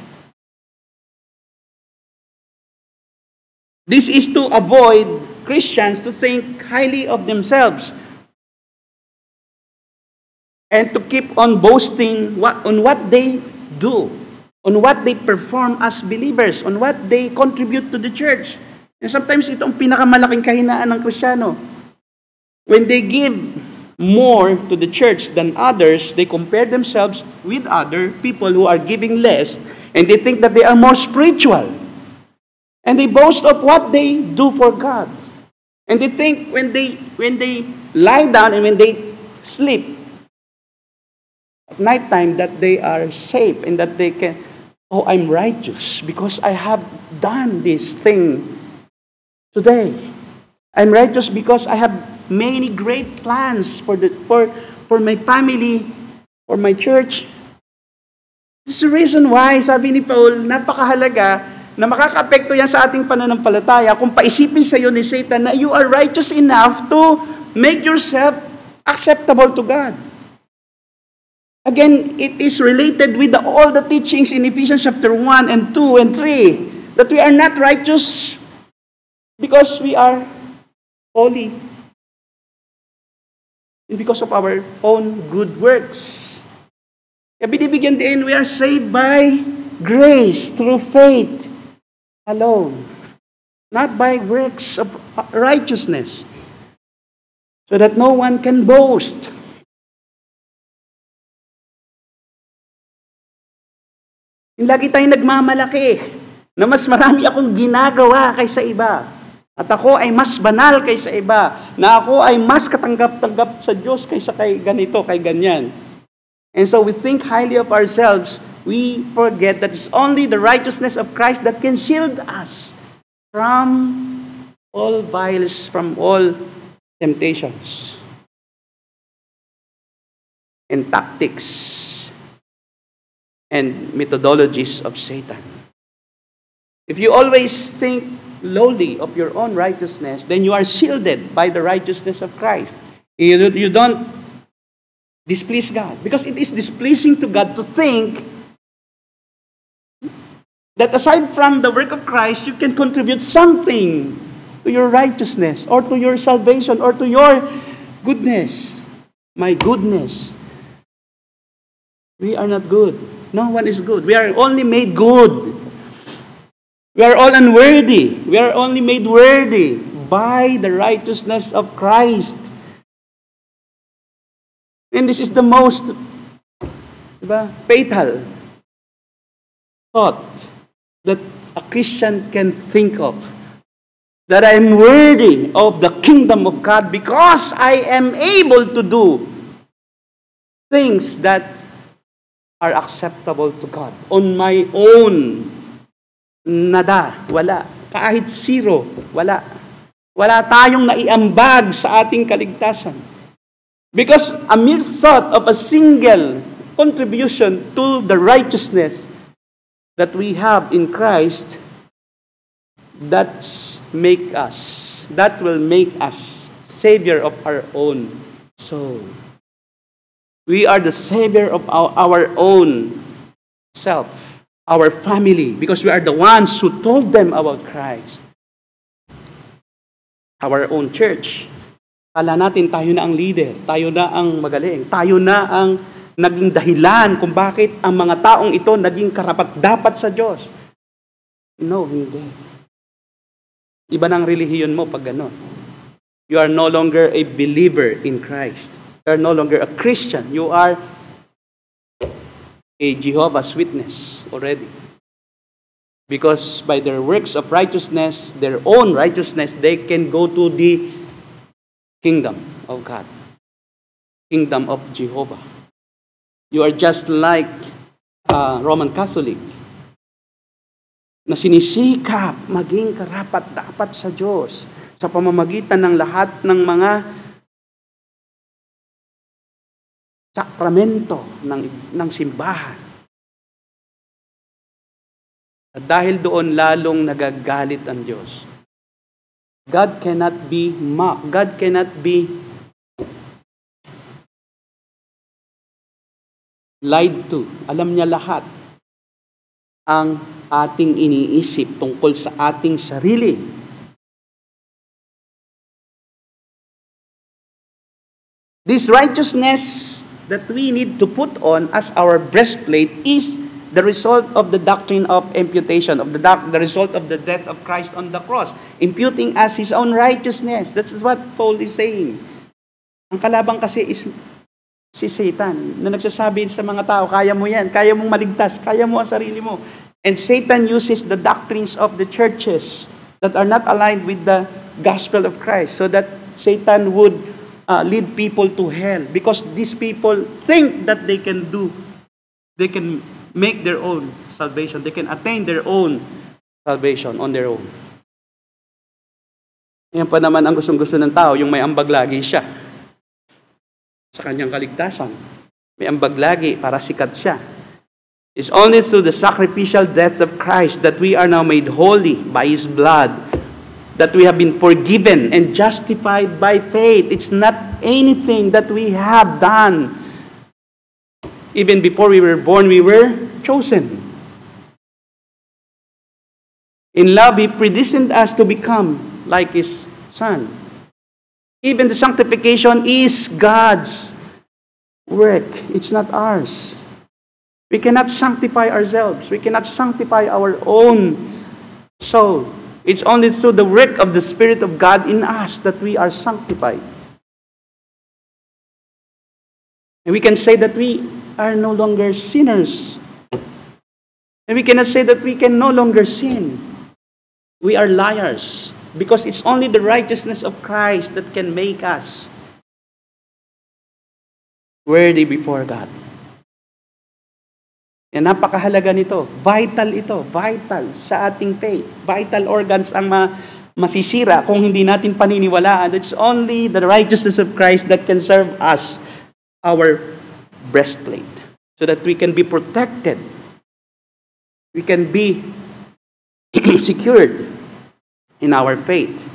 This is to avoid Christians to think highly of themselves and to keep on boasting on what they do, on what they perform as believers, on what they contribute to the church. And sometimes ito ang pinakamalaking kahinaan ng Kristiyano. When they give more to the church than others, they compare themselves with other people who are giving less, and they think that they are more spiritual. And they boast of what they do for God. And they think when they lie down and when they sleep at nighttime that they are safe and that they can, oh, I'm righteous because I have done this thing today. I'm righteous because I have many great plans for my family, for my church. This is the reason why, sabi ni Paul, napakahalaga na makaka-apekto yan sa ating pananampalataya kung paisipin sa iyo ni Satan na you are righteous enough to make yourself acceptable to God. Again, it is related with all the teachings in Ephesians chapter 1 and 2 and 3 that we are not righteous because we are holy and because of our own good works. Kaya binibigyan din, we are saved by grace through faith alone, not by works of righteousness, so that no one can boast. Lagi tayong nagmamalaki na mas marami akong ginagawa kaysa iba. At ako ay mas banal kaysa iba. Na ako ay mas katanggap-tanggap sa Diyos kaysa kay ganito, kay ganyan. And so we think highly of ourselves we forget that it's only the righteousness of Christ that can shield us from all vials, from all temptations and tactics and methodologies of Satan. If you always think lowly of your own righteousness, then you are shielded by the righteousness of Christ. You don't displease God. Because it is displeasing to God to think that aside from the work of Christ, you can contribute something to your righteousness or to your salvation or to your goodness. My goodness. We are not good. No one is good. We are only made good. We are all unworthy. We are only made worthy by the righteousness of Christ. And this is the most fatal thought that a Christian can think of. That I am worthy of the kingdom of God because I am able to do things that are acceptable to God. On my own, nada, wala. Kahit zero, wala. Wala tayong naiambag sa ating kaligtasan. Because a mere thought of a single contribution to the righteousness that we have in Christ, that will make us Savior of our own soul. We are the Savior of our own self, our family, because we are the ones who told them about Christ. Our own church. Kala natin tayo na ang leader, tayo na ang magaling, tayo na ang naging dahilan kung bakit ang mga taong ito naging karapat-dapat sa Diyos. No, hindi. Iba ng relihiyon mo pag gano'n. You are no longer a believer in Christ. You are no longer a Christian. You are a Jehovah's Witness already. Because by their works of righteousness, their own righteousness, they can go to the kingdom of God. Kingdom of Jehovah. You are just like a Roman Catholic na sinisikap maging karapat-dapat sa Diyos sa pamamagitan ng lahat ng mga sakramento ng simbahan. At dahil doon lalong nagagalit ang Diyos. God cannot be mocked. God cannot be lied to. Alam niya lahat ang ating iniisip tungkol sa ating sarili. This righteousness that we need to put on as our breastplate is the result of the doctrine of imputation, of the result of the death of Christ on the cross, imputing us His own righteousness. That is what Paul is saying. Ang kalabang kasi is si Satan, na nagsasabi sa mga tao, kaya mo yan, kaya mong maligtas, kaya mo ang sarili mo. And Satan uses the doctrines of the churches that are not aligned with the gospel of Christ, so that Satan would lead people to hell, because these people think that they can make their own salvation. They can attain their own salvation on their own. Yan pa naman ang gustong-gusto ng tao, yung may ambag lagi siya sa kanyang kaligtasan. May ambag lagi para sikat siya. It's only through the sacrificial death of Christ that we are now made holy by His blood, that we have been forgiven and justified by faith. It's not anything that we have done. Even before we were born, we were chosen. In love, He predestined us to become like His Son. Even the sanctification is God's work. It's not ours. We cannot sanctify ourselves. We cannot sanctify our own soul. It's only through the work of the Spirit of God in us that we are sanctified. And we can say that we are no longer sinners. And we cannot say that we can no longer sin. We are liars. Because it's only the righteousness of Christ that can make us worthy before God. Yan, napakahalaga nito. Vital ito. Vital sa ating faith. Vital organs ang masisira kung hindi natin paniniwalaan. It's only the righteousness of Christ that can serve us our breastplate so that we can be protected. We can be secured in our faith.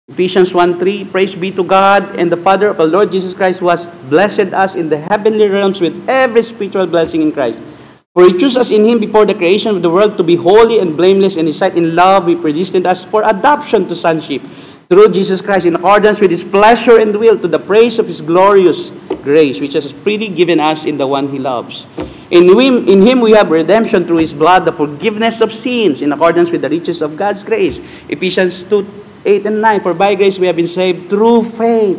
Ephesians 1:3, praise be to God and the Father of our Lord Jesus Christ, who has blessed us in the heavenly realms with every spiritual blessing in Christ. For He chose us in Him before the creation of the world to be holy and blameless in His sight. In love, He predestined us for adoption to sonship through Jesus Christ, in accordance with His pleasure and will, to the praise of His glorious grace, which has freely given us in the one He loves. In Him we have redemption through His blood, the forgiveness of sins, in accordance with the riches of God's grace. Ephesians 2:8 and 9, for by grace we have been saved through faith,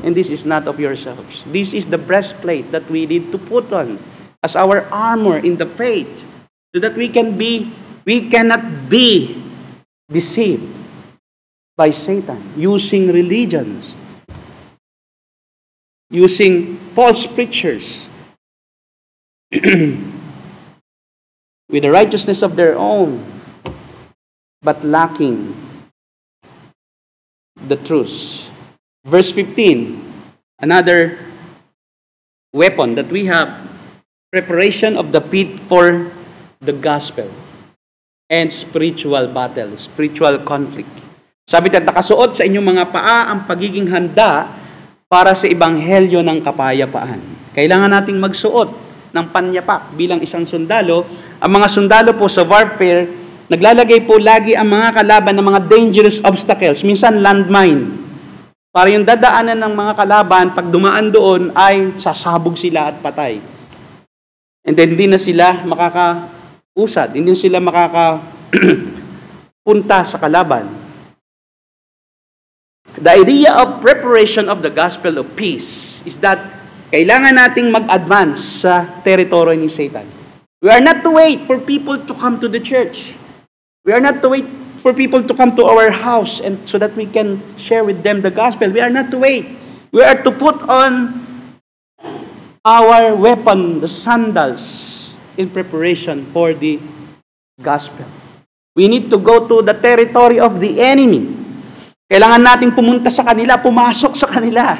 and this is not of yourselves. This is the breastplate that we need to put on as our armor in the faith, so that we cannot be deceived by Satan using religions, using false preachers with the righteousness of their own, but lacking the truth. Verse 15, another weapon that we have, preparation of the feet for the gospel and spiritual battle, spiritual conflict. Sabi at nakasuot sa inyong mga paa ang pagiging handa para sa ebanghelyo ng kapayapaan. Kailangan nating magsuot ng panyapak bilang isang sundalo. Ang mga sundalo po sa warfare, naglalagay po lagi ang mga kalaban ng mga dangerous obstacles, minsan landmine. Para yung dadaanan ng mga kalaban, pag dumaan doon ay sasabog sila at patay. And then hindi na sila makakausad, hindi na sila makakapunta sa kalaban. The idea of preparation of the gospel of peace is that kailangan nating mag-advance sa teritoryo ni Satan. We are not to wait for people to come to the church. We are not to wait for people to come to our house and so that we can share with them the gospel. We are not to wait. We are to put on our weapon, the sandals, in preparation for the gospel. We need to go to the territory of the enemy. Kailangan nating pumunta sa kanila, pumasok sa kanila.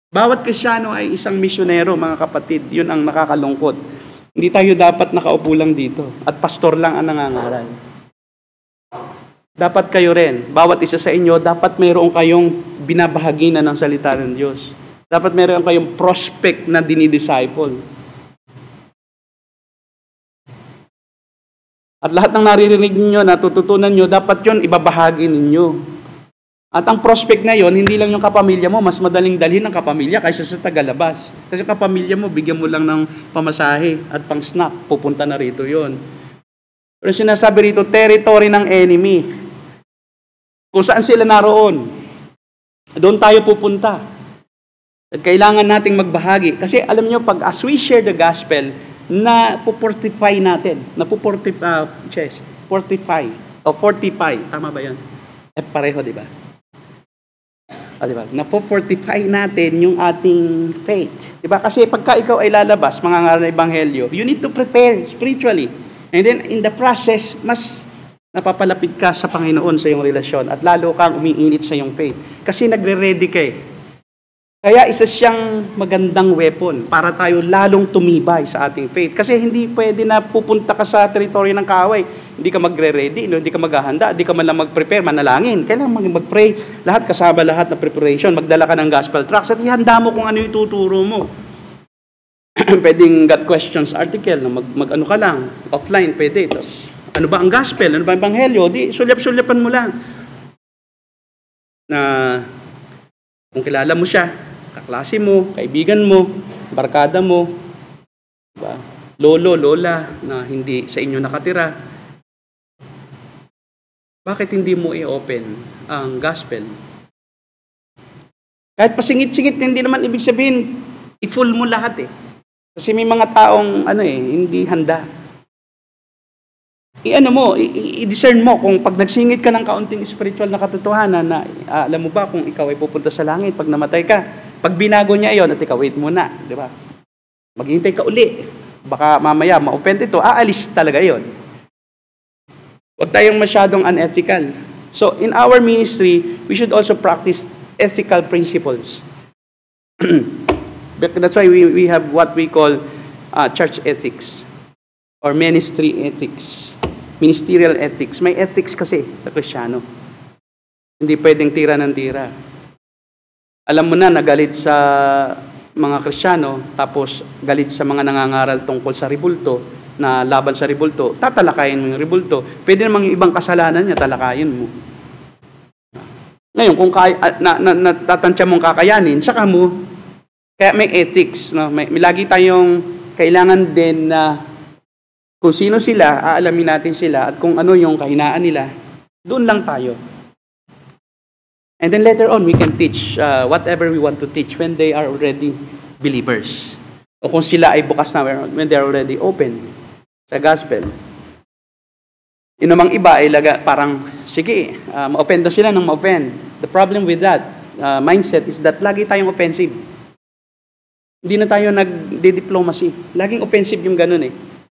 Bawat Kristiyano ay isang misyonero, mga kapatid. Yun ang nakakalungkot. Hindi tayo dapat nakaupo lang dito at pastor lang ang nangangaral. Dapat kayo rin, bawat isa sa inyo, dapat mayroon kayong binabahagi na ng salita ng Diyos. Dapat mayroon kayong prospect na dinidisciple. At lahat ng naririnig ninyo, natututunan nyo, dapat yon ibabahagi ninyo. At ang prospect na yon, hindi lang yung kapamilya mo, mas madaling dalhin ng kapamilya kaysa sa tagalabas. Kasi kapamilya mo, bigyan mo lang ng pamasahe at pang snack, pupunta na rito yon. Pero sinasabi rito, territory ng enemy. Kung saan sila naroon, doon tayo pupunta. At kailangan nating magbahagi. Kasi alam nyo, pag as we share the gospel, fortify natin. Fortify. O fortify. Tama ba yan? Pareho, di ba? Diba? Fortify natin yung ating faith. Diba? Kasi pagka ikaw ay lalabas, mangangaral ng ebanghelyo, you need to prepare spiritually. And then, in the process, mas napapalapit ka sa Panginoon sa iyong relasyon at lalo kang umiinit sa iyong faith. Kasi nagre-ready ka eh. Kaya isa siyang magandang weapon para tayo lalong tumibay sa ating faith. Kasi hindi pwede na pupunta ka sa teritoryo ng kaaway. Hindi ka magre-ready, hindi ka maghahanda, hindi ka man lang mag-prepare, manalangin. Kailangan mag-pray, lahat kasama lahat na preparation, magdala ka ng gospel tracts at ihanda mo kung ano yung tuturo mo. Pwedeng got questions article, mag-ano ka lang, offline, pwede. Tapos, ano ba ang gospel? Ano ba ang ebanghelyo? Di, sulyap-sulyapan mo lang. Na, kung kilala mo siya, kaklase mo, kaibigan mo, barkada mo, diba? Lolo, lola, na hindi sa inyo nakatira, bakit hindi mo i-open ang gospel? Kahit pasingit-singit, hindi naman ibig sabihin, i-full mo lahat eh. Kasi may mga taong, hindi handa. I-discern mo kung pag nagsingit ka ng kaunting spiritual na katotohanan na alam mo ba kung ikaw ay pupunta sa langit pag namatay ka, pag binago niya iyon at ikaw wait muna, di ba? Maghihintay ka uli Baka mamaya ma-offend ito, aalis talaga yon. Huwag tayong masyadong unethical. So, in our ministry, we should also practice ethical principles. That's why we have what we call church ethics or ministry ethics. Ministerial ethics. May ethics kasi sa Kristiyano. Hindi pwedeng tira ng tira. Alam mo na, nagalit sa mga Kristiyano, tapos galit sa mga nangangaral tungkol sa rebulto, na laban sa rebulto, tatalakayin mo yung rebulto. Pwede namang yung ibang kasalanan niya, talakayin mo. Ngayon, kung natatansya mong kakayanin, saka mo, kaya may ethics. No? May lagi tayong kailangan din na kung sino sila, aalamin natin sila, at kung ano yung kahinaan nila, doon lang tayo. And then later on, we can teach whatever we want to teach when they are already believers. O kung sila ay bukas na, when they are already open sa gospel. Yun namang iba ay parang, sige, ma-offend na sila ng ma-offend. The problem with that mindset is that lagi tayong offensive. Hindi na tayo nagdi-diplomacy. Laging offensive yung ganun eh.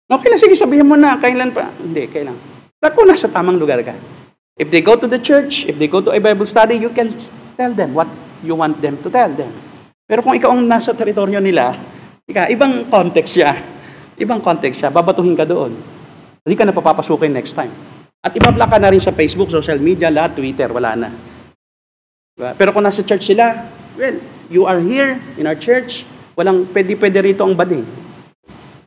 Okay lang, sige, sabihin mo na, kailan pa? Hindi, kailan. Kung nasa tamang lugar ka. If they go to the church, if they go to a Bible study, you can tell them what you want them to tell them. Pero kung ikaw ang nasa teritoryo nila, ibang context siya. Ibang context siya, babatuhin ka doon. Hindi ka na papapasukin next time. At ibablock ka na rin sa Facebook, social media, lahat, Twitter, wala na. Diba? Pero kung nasa church sila, well, you are here in our church, walang pwede rito ang bading.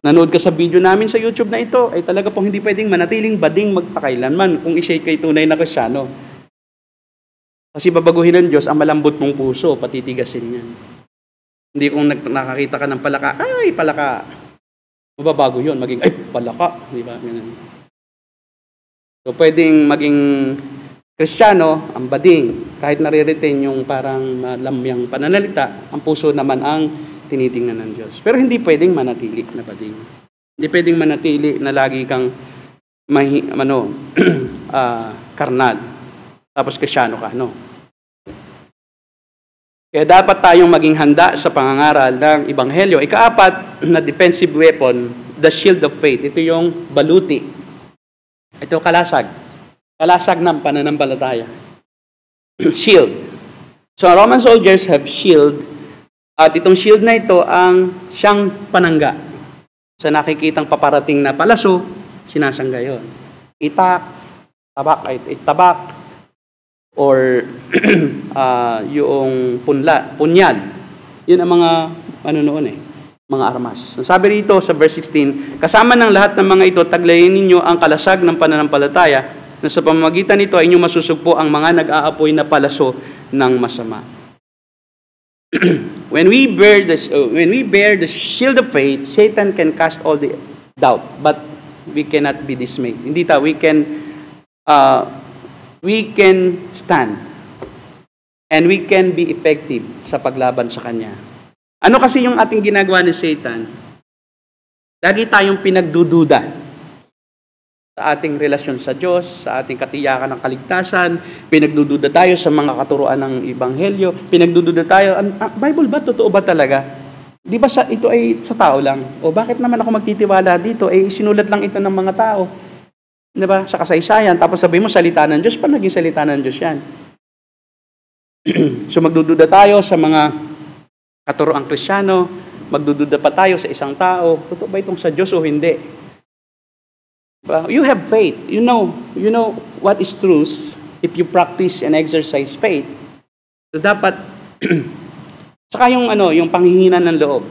Nanood ka sa video namin sa YouTube na ito, ay talaga pong hindi pwedeng manatiling bading magpakailanman kung isa'y kay tunay na Kristiyano. Kasi babaguhin ng Diyos ang malambot mong puso, patitigasin yan. Hindi kung nakakita ka ng palaka, ay, palaka. Mababago yun, maging, ay, palaka. Di ba? So, pwedeng maging Kristiyano, ang bading, kahit nare-retain yung parang lamyang pananalita, ang puso naman ang tinitingnan ng Diyos. Pero hindi pwedeng manatili na bading. Hindi pwedeng manatili na lagi kang karnal. Tapos Kristiyano ka, no? Kaya dapat tayong maging handa sa pangangaral ng Ebanghelyo. Ikaapat na defensive weapon, the shield of faith. Ito yung baluti. Ito kalasag. Kalasag ng pananampalataya. Shield. So Roman soldiers have shield. At itong shield na ito ang siyang panangga. Sa nakikitang paparating na palaso, sinasangga yun. Itak, tabak, or yung punyal. Yun ang mga mga armas. Sabi rito sa verse 16, kasama ng lahat ng mga ito, taglayin ninyo ang kalasag ng pananampalataya na sa pamamagitan nito ay inyong masusugpo ang mga nag-aapoy na palaso ng masama. When we bear the shield of faith, Satan can cast all the doubt, but we cannot be dismayed. Hindi we can stand and we can be effective sa paglaban sa kanya. Ano kasi yung ating ginagawa ni Satan? Lagi tayong pinagdududa sa ating relasyon sa Diyos, sa ating katiyakan ng kaligtasan, pinagdududa tayo sa mga katuruan ng Ebanghelyo, pinagdududa tayo, Bible ba? Totoo ba talaga? Di ba ito ay sa tao lang? O bakit naman ako magtitiwala dito? Sinulat lang ito ng mga tao. Diba? Sa kasaysayan, tapos sabihin mo, salita ng Diyos, pa naging salita ng Diyos yan. So magdududa tayo sa mga katuroang Kristiyano, magdududa pa tayo sa isang tao, totoo ba itong sa Diyos o hindi? You have faith. You know what is truth if you practice and exercise faith. So dapat, saka yung panghihinan ng loob.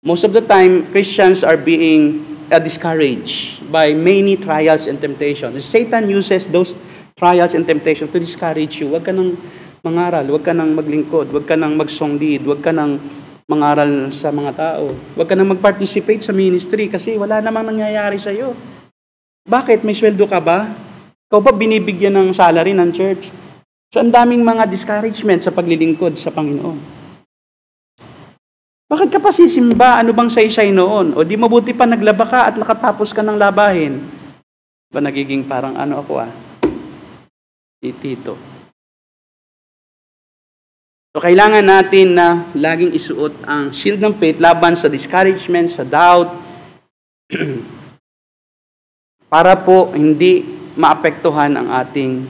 Most of the time, Christians are being discouraged by many trials and temptations. Satan uses those trials and temptations to discourage you. Huwag ka nang mangaral, huwag ka nang maglingkod, huwag ka nang magsonglead, huwag ka nang mangaral sa mga tao. Huwag ka nang mag-participate sa ministry kasi wala namang nangyayari sa iyo. Bakit? May sweldo ka ba? Ikaw ba binibigyan ng salary ng church? So, ang daming mga discouragement sa paglilingkod sa Panginoon. Bakit ka pa sisimba? Ano bang saysay noon? O di mabuti pa naglaba ka at nakatapos ka ng labahin. Ba nagiging parang tito. So kailangan natin na laging isuot ang shield ng faith laban sa discouragement, sa doubt, Para po hindi maapektuhan ang ating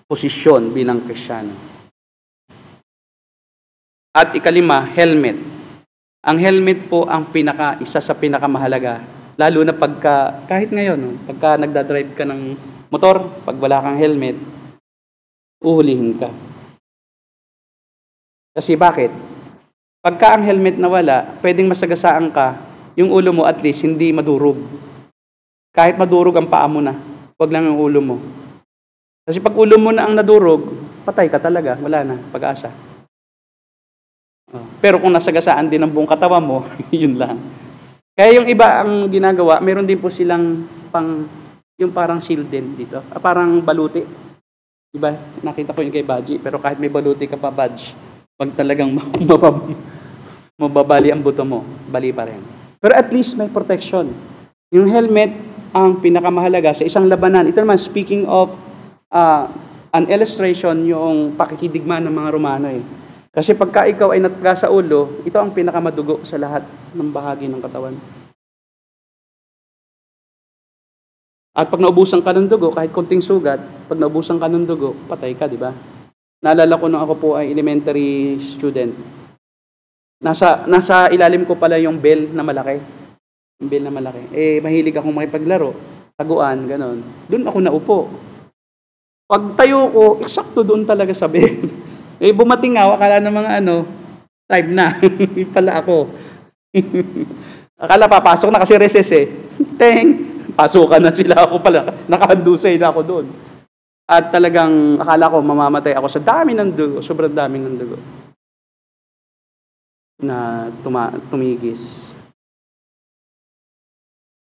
posisyon bilang Kristiyano. At ikalima, helmet. Ang helmet po ang isa sa pinakamahalaga. Lalo na kahit ngayon, pagka nagdadrive ka ng motor, pag wala kang helmet, uhulihin ka. Kasi bakit? Pagka ang helmet nawala, pwedeng masagasaan ka, yung ulo mo at least hindi madurog. Kahit madurog ang paa mo na, wag lang yung ulo mo. Kasi pag ulo mo na ang nadurog, patay ka talaga, wala na, pag-asa. Pero kung nasagasaan din ang buong katawan mo, yun lang. Kaya yung iba ang ginagawa, meron din po silang yung parang shield din dito. Parang baluti. Diba? Nakita ko yung kay Badji, pero kahit may baluti ka pa, Badge, pag talagang mababali ang buto mo, bali pa rin. Pero at least may protection. Yung helmet ang pinakamahalaga sa isang labanan. Ito naman, speaking of an illustration, yung pakikidigma ng mga Romano eh. Kasi pagka ikaw ay natga sa ulo, ito ang pinakamadugo sa lahat ng bahagi ng katawan. At pag naubusan ka ng dugo, kahit konting sugat, pag naubusan ka ng dugo, patay ka, di ba? Naalala ko nung ako po ay elementary student. Nasa ilalim ko pala yung bell na malaki. Yung bell na malaki. Mahilig akong makipaglaro, taguan, ganon. Doon ako naupo. Pag tayo ko, eksakto doon talaga sa bell. Bumating ako, akala ng mga time na. Pala ako. Akala papasok na kasi recess eh. Pasukan na sila ako pala. Nakahandusay na ako doon. At talagang akala ko mamamatay ako sa dami ng dugo. Sobrang dami ng dugo. Na tumigis.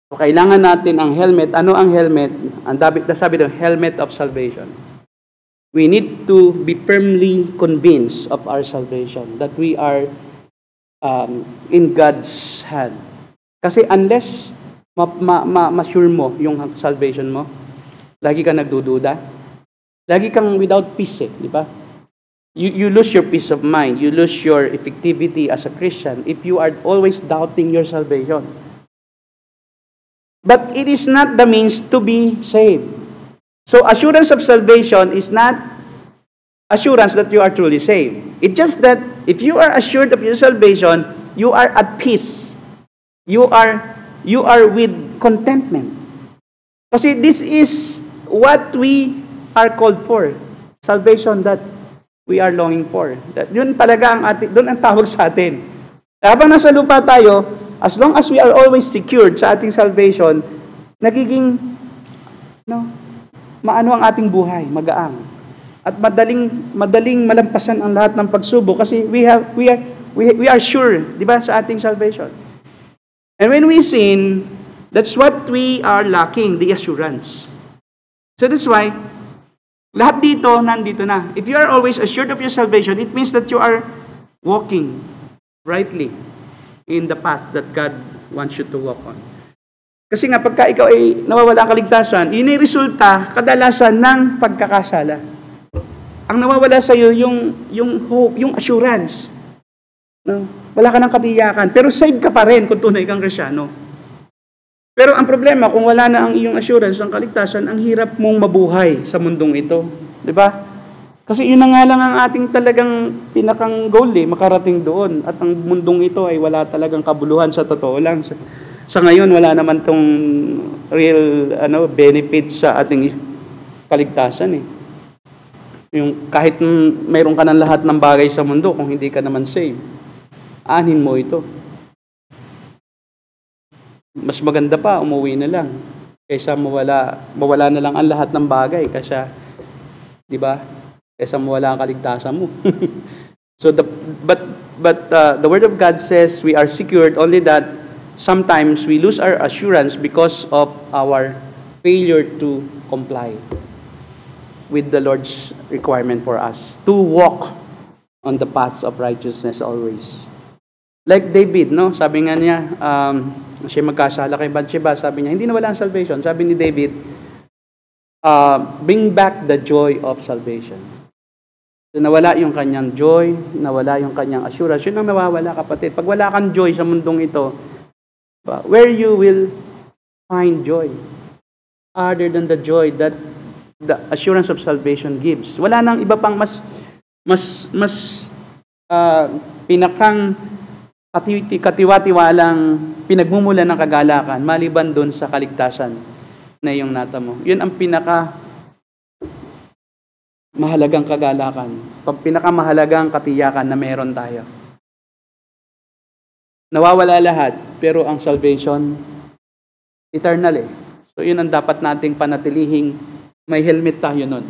So, kailangan natin ang helmet. Ano ang helmet? Ang sabi doon, helmet of salvation. We need to be firmly convinced of our salvation, that we are in God's hand. Kasi unless ma-sure mo yung salvation mo, lagi kang nagdududa, lagi kang without peace di ba? You lose your peace of mind, you lose your effectivity as a Christian if you are always doubting your salvation. But it is not the means to be saved. So, assurance of salvation is not assurance that you are truly saved. It's just that if you are assured of your salvation, you are at peace. You are with contentment. Kasi this is what we are called for. Salvation that we are longing for. Yun talaga doon ang tawag sa atin. Habang nasa lupa tayo, as long as we are always secured sa ating salvation, nagiging maano ang ating buhay, magaang. At madaling malampasan ang lahat ng pagsubok kasi we are sure, di ba, sa ating salvation. And when we sin, that's what we are lacking, the assurance. So that's why, lahat dito, nandito na. If you are always assured of your salvation, it means that you are walking rightly in the path that God wants you to walk on. Kasi nga, pagka ikaw ay nawawala ang kaligtasan, yun ay resulta, kadalasan ng pagkakasala. Ang nawawala sa iyo, yung hope, yung assurance. No? Wala ka ng katiyakan, pero saved ka pa rin kung tunay kang Kristiyano. Pero ang problema, kung wala na ang iyong assurance, ang kaligtasan, ang hirap mong mabuhay sa mundong ito. Di ba? Kasi yun na nga lang ang ating talagang pinakang goal makarating doon. At ang mundong ito ay wala talagang kabuluhan sa totoo lang. Sa ngayon, wala naman tong real benefits sa ating kaligtasan Yung kahit mayroon ka ng lahat ng bagay sa mundo, kung hindi ka naman saved, anin mo ito. Mas maganda pa, umuwi na lang. Kaysa mawala na lang ang lahat ng bagay. Kasi, di ba? Kaysa mawala ang kaligtasan mo. So, but the Word of God says we are secured only that sometimes we lose our assurance because of our failure to comply with the Lord's requirement for us to walk on the paths of righteousness always. Like David, sabi nga niya, siya magkasala kay Bathsheba, sabi niya, hindi nawala ang salvation. Sabi ni David, bring back the joy of salvation. So, nawala yung kanyang joy, nawala yung kanyang assurance. Yun ang nawawala, kapatid. Pag wala kang joy sa mundong ito, where you will find joy other than the joy that the assurance of salvation gives. Wala nang iba pang mas pinakang katiwa-tiwalang pinagmumulan ng kagalakan maliban doon sa kaligtasan na iyong natamo. Yun ang pinaka mahalagang kagalakan, pinakamahalagang katiyakan na meron tayo. Nawawala lahat, pero ang salvation, eternal eh. So yun ang dapat nating panatilihing may helmet tayo nun.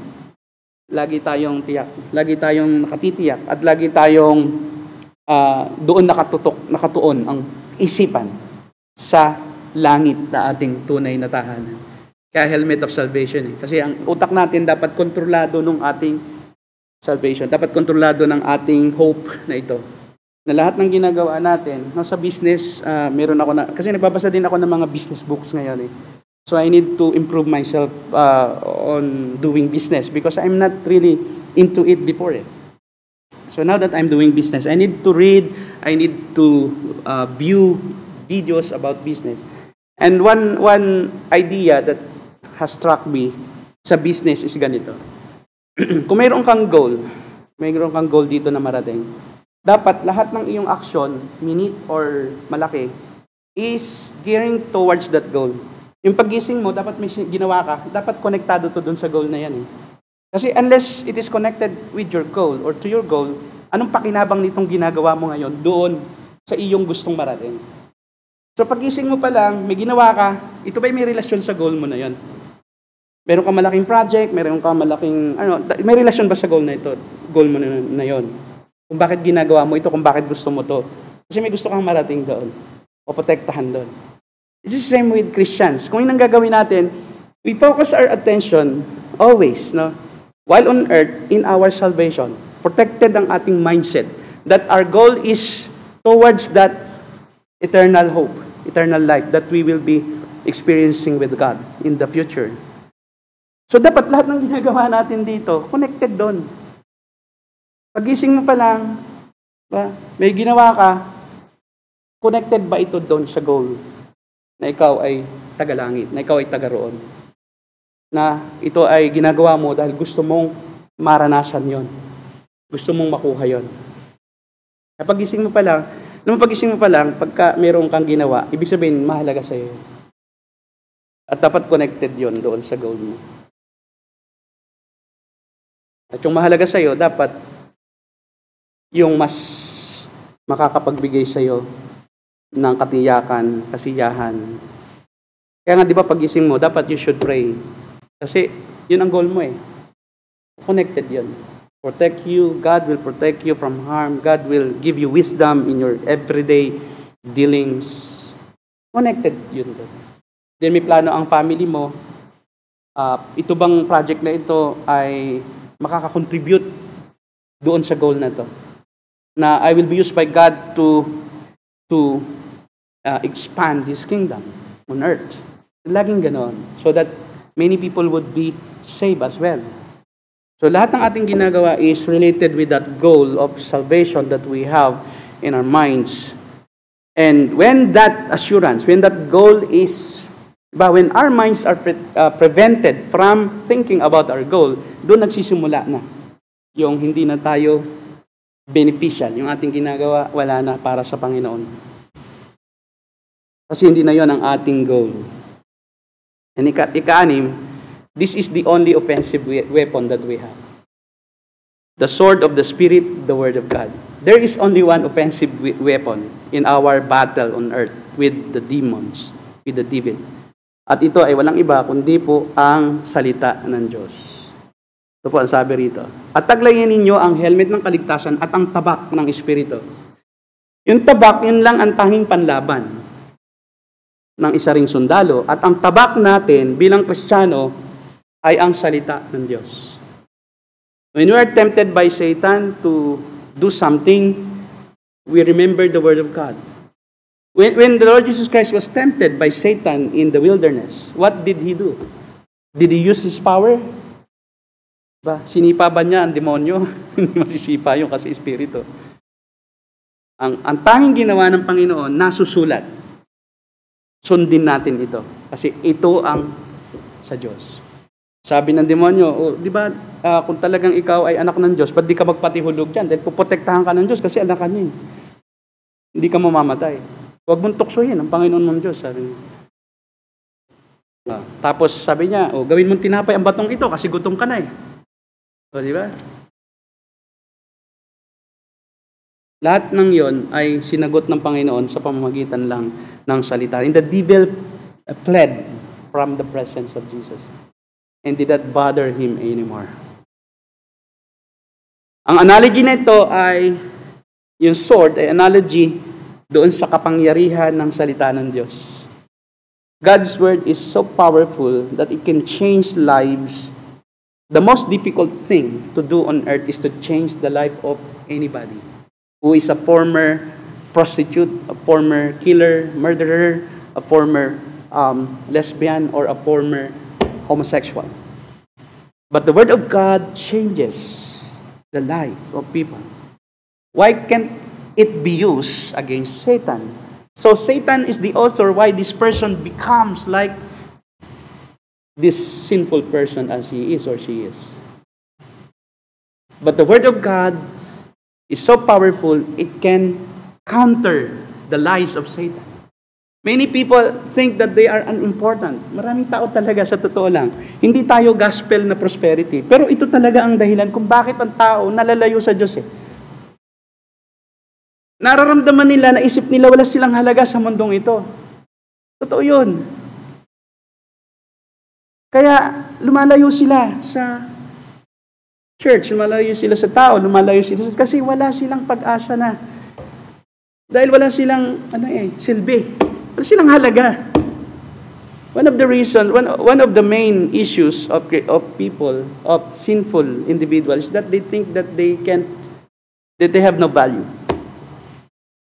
Lagi tayong tiyak, lagi tayong nakatitiyak, at lagi tayong doon nakatuon ang isipan sa langit na ating tunay na tahanan. Kaya helmet of salvation eh. Kasi ang utak natin dapat kontrolado ng ating salvation. Dapat kontrolado ng ating hope na ito. Na lahat ng ginagawa natin, sa business, meron ako na, kasi nagbabasa din ako ng mga business books ngayon eh. So I need to improve myself on doing business because I'm not really into it before eh. So now that I'm doing business, I need to read, I need to view videos about business. And one idea that has struck me sa business is ganito. Kung mayroon kang goal dito na marating, dapat lahat ng iyong action, minute or malaki, is gearing towards that goal. Yung paggising mo, dapat may ginawa ka, dapat konektado to dun sa goal na yan eh. Kasi unless it is connected with your goal or to your goal, anong pakinabang nitong ginagawa mo ngayon doon sa iyong gustong marating? So paggising mo pa lang, may ginawa ka, ito ba'y may relasyon sa goal mo na yan? Meron kang malaking project, meron kang malaking, may relasyon ba sa goal na ito? Goal mo na yon? Kung bakit ginagawa mo ito, kung bakit gusto mo to. Kasi may gusto kang marating doon. O protektahan doon. It's the same with Christians. Kung yun ang gagawin natin, we focus our attention always, while on earth, in our salvation. Protected ang ating mindset. That our goal is towards that eternal hope, eternal life that we will be experiencing with God in the future. So dapat lahat ng ginagawa natin dito, connected doon. Pagising mo pa lang, may ginawa ka, connected ba ito doon sa goal? Na ikaw ay tagalangit, na ikaw ay tagaroon. Na ito ay ginagawa mo dahil gusto mong maranasan yon, gusto mong makuha yon. Pagising mo pa lang, pagka mayroon kang ginawa, ibig sabihin, mahalaga sa iyo. At dapat connected yon doon sa goal mo. At yung mahalaga sa iyo, dapat yung mas makakapagbigay sa iyo ng katiyakan, kasiyahan. Kaya nga, di ba, pagising mo, dapat you should pray. Kasi, yun ang goal mo eh. Connected yun. Protect you, God will protect you from harm. God will give you wisdom in your everyday dealings. Connected yun. Then may plano ang family mo. Ito bang project na ito ay makakakontribute doon sa goal na to? Na I will be used by God to expand His kingdom on earth. Laging ganon. So that many people would be saved as well. So lahat ng ating ginagawa is related with that goal of salvation that we have in our minds. And when that assurance, when that goal is, when our minds are prevented from thinking about our goal, doon nagsisimula na. Yung hindi na tayo beneficial. Yung ating ginagawa, wala na para sa Panginoon. Kasi hindi na yon ang ating goal. And ika-anim, this is the only offensive weapon that we have. The sword of the Spirit, the Word of God. There is only one offensive weapon in our battle on earth with the demons, with the devil. At ito ay walang iba kundi po ang salita ng Diyos. Ito po ang sabi rito. At taglayin ninyo ang helmet ng kaligtasan at ang tabak ng Espiritu. Yung tabak, yun lang ang tanging panlaban ng isa ring sundalo. At ang tabak natin bilang Kristiyano ay ang salita ng Diyos. When we are tempted by Satan to do something, we remember the Word of God. When the Lord Jesus Christ was tempted by Satan in the wilderness, what did He do? Did He use His power? Sinipa ba niya ang demonyo? Hindi masisipa yun kasi Espiritu. Ang tanging ginawa ng Panginoon, nasusulat. Sundin natin ito. Kasi ito ang sa Diyos. Sabi ng demonyo, di ba, kung talagang ikaw ay anak ng Diyos, ba't di ka magpatihulog dyan? Dahil puprotektahan ka ng Diyos kasi anak ka niya. Hindi ka mamamatay. Huwag mong tuksohin ang Panginoon mong Diyos, sabi niya. Tapos sabi niya, gawin mong tinapay ang batong ito kasi gutom ka na eh. O, di ba? Lahat ng yon ay sinagot ng Panginoon sa pamamagitan lang ng salita. And the devil fled from the presence of Jesus and did not bother him anymore. Ang analogy na ito ay, yung sword ay analogy doon sa kapangyarihan ng salita ng Diyos. God's word is so powerful that it can change lives. The most difficult thing to do on earth is to change the life of anybody who is a former prostitute, a former killer, murderer, a former lesbian, or a former homosexual. But the Word of God changes the life of people. Why can't it be used against Satan? So Satan is the author why this person becomes like this sinful person as he is or she is. But the Word of God is so powerful, it can counter the lies of Satan. Many people think that they are unimportant. Maraming tao talaga, sa totoo lang. Hindi tayo gospel na prosperity. Pero ito talaga ang dahilan kung bakit ang tao nalalayo sa Diyos eh. Nararamdaman nila, naisip nila wala silang halaga sa mundong ito. Totoo yun. Kaya lumalayo sila sa church, lumalayo sila sa tao, lumalayo sila kasi wala silang pag-asa na. Dahil wala silang silbi. Wala silang halaga. One of the main issues of people, of sinful individuals, is that they think that they have no value.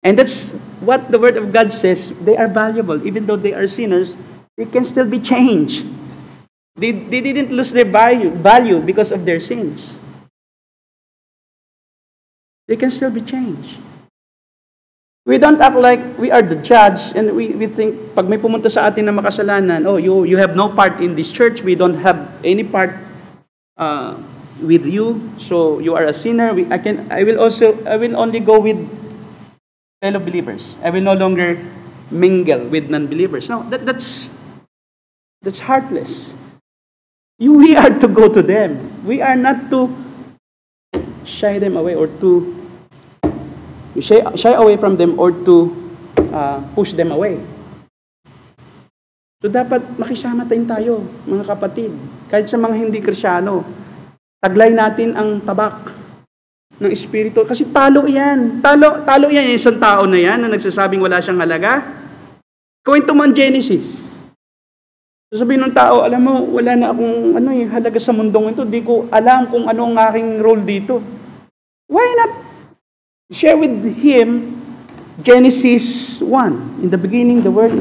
And that's what the Word of God says. They are valuable. Even though they are sinners, they can still be changed. They didn't lose their value because of their sins. They can still be changed. We don't act like we are the judge and we think, pag may pumunta sa atin na makasalanan, you have no part in this church, we don't have any part with you, so you are a sinner. I will only go with fellow believers. I will no longer mingle with non-believers. No, that's heartless. We are to go to them. We are not to shy them away or to shy away from them or to push them away. So dapat makisama tayo, mga kapatid. Kahit sa mga hindi Kristyano, taglay natin ang tabak ng Espiritu. Kasi talo yan. Talo yan. Yung isang tao na yan na nagsasabing wala siyang halaga. Kwento mo ang Genesis. Sasabihin ng tao, alam mo, wala na akong halaga sa mundong ito. Di ko alam kung ano ang aking role dito. Why not share with him Genesis 1? In the beginning, the Word.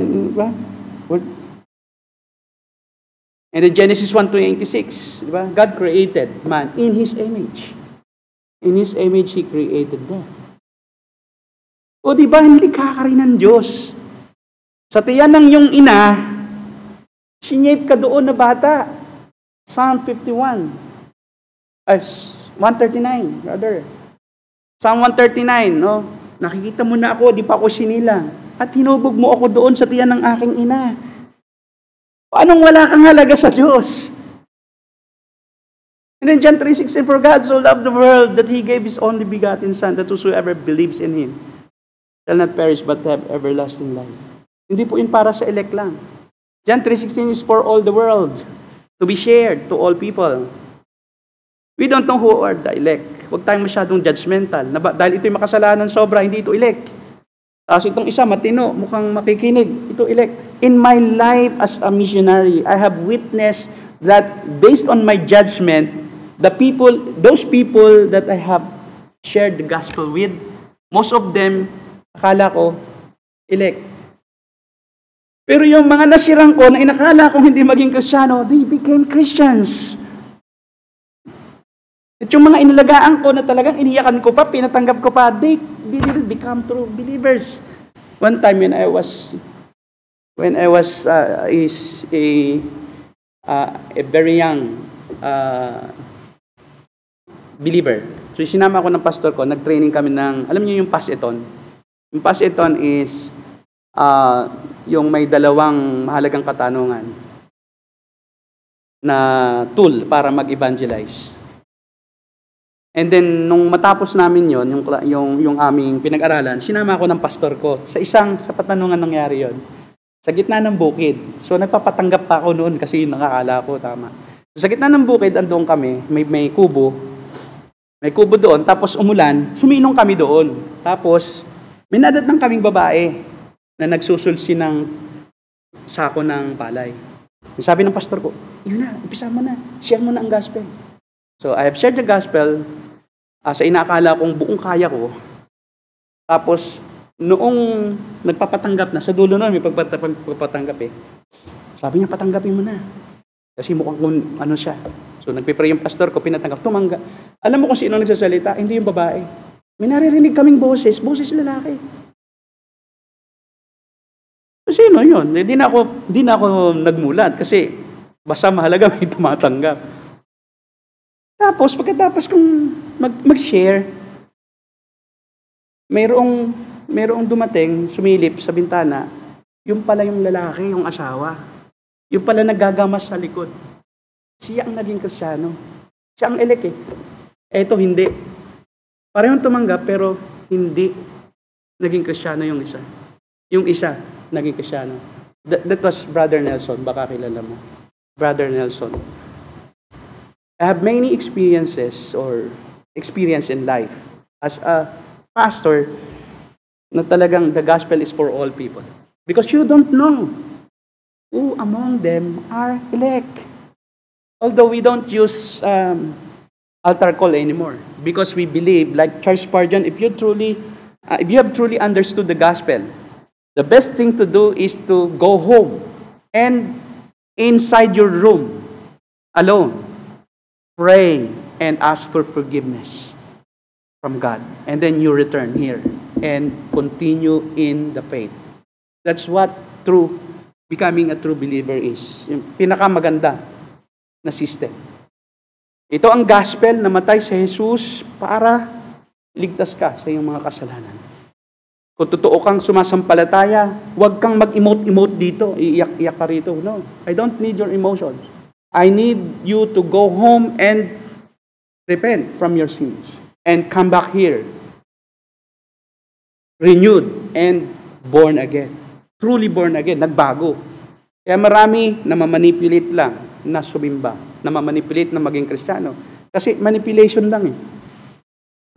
And in Genesis 1:26, di ba? God created man in His image. In His image, He created them. O di ba, hindi ka rin ng Diyos. Sa tiyan ng iyong ina, sinyip ka doon na bata. Psalm 51. 139, brother. Psalm 139, no? Nakikita mo na ako, di pa ako sinilang. At hinubog mo ako doon sa tiyan ng aking ina. Anong wala kang halaga sa Diyos? And then John 3:16, for God so loved the world that He gave His only begotten Son, that whosoever believes in Him shall not perish but have everlasting life. Hindi po yun para sa elect lang. John 3:16 is for all the world, to be shared to all people. We don't know who are the elect. Huwag tayong masyadong judgmental. Dahil ito'y makasalanan sobra, hindi ito elect. Tapos itong isa, matino, mukhang makikinig, ito elect. In my life as a missionary, I have witnessed that based on my judgment, those people that I have shared the gospel with, most of them, akala ko, elect. Pero yung mga nasirang ko na inakala kong hindi maging Kristiyano, they became Christians. At yung mga inalagaan ko na talagang iniyakan ko pa, pinatanggap ko pa, they didn't become true believers. One time when I was when I was a very young believer. So sinama ko ng pastor ko, nag-training kami ng, alam niyo yung pass-eton? Yung pass-eton is yung may dalawang mahalagang katanungan na tool para mag-evangelize. And then, nung matapos namin yon, yung aming pinag-aralan, sinama ko ng pastor ko. Sa patanungan nangyari yon. Sa gitna ng bukid. So, nagpapatanggap pa ako noon kasi nakakala ko, tama. So, sa gitna ng bukid, andun kami, may kubo. May kubo doon, tapos umulan, suminong kami doon. Tapos, may nadatnang kaming babae na nagsusulsi ng sako ng palay. Sabi ng pastor ko, yun na, umpisa mo na, share mo na ang gospel. So, I have shared the gospel sa inaakala kong buong kaya ko. Tapos, noong nagpapatanggap na, sa dulo nun, may pagpapatanggap eh. Sabi niya, patanggapin mo na. Kasi mukhang ano siya. So, nagpipray yung pastor ko, pinatanggap, tumanggap. Alam mo kung sino nagsasalita? Hindi yung babae. May naririnig kaming boses lalaki. So, sino yun? Hindi na ako nagmulat kasi basta mahalaga may tumatanggap. Tapos, pagkatapos kong mag-share, mayroong dumating, sumilip sa bintana, yung pala yung lalaki, yung asawa. Yung pala naggagamas sa likod. Siya ang naging Kristiyano. Siya ang elek eh. Eto, hindi. Parehong tumanggap, pero hindi naging Kristiyano yung isa. Yung isa, naging Kristiyano. That was Brother Nelson. Baka kilala mo. Brother Nelson. I have many experience in life as a pastor na talagang the gospel is for all people. Because you don't know who among them are elect. Although we don't use altar call anymore because we believe, like Charles Spurgeon, if you have truly understood the gospel, the best thing to do is to go home and inside your room alone, pray and ask for forgiveness from God. And then you return here and continue in the faith. That's what becoming a true believer is. Yung pinakamaganda na system. Ito ang gospel, namatay si Jesus para ligtas ka sa iyong mga kasalanan. Kung totoo kang sumasampalataya, huwag kang mag-emote-emote dito, iiyak-iyak ka rito. No, I don't need your emotions. I need you to go home and repent from your sins and come back here renewed and born again. Truly born again, nagbago. Kaya marami na mamanipulate lang na sumimba, na mamanipulate na maging Kristiyano. Kasi manipulation lang eh.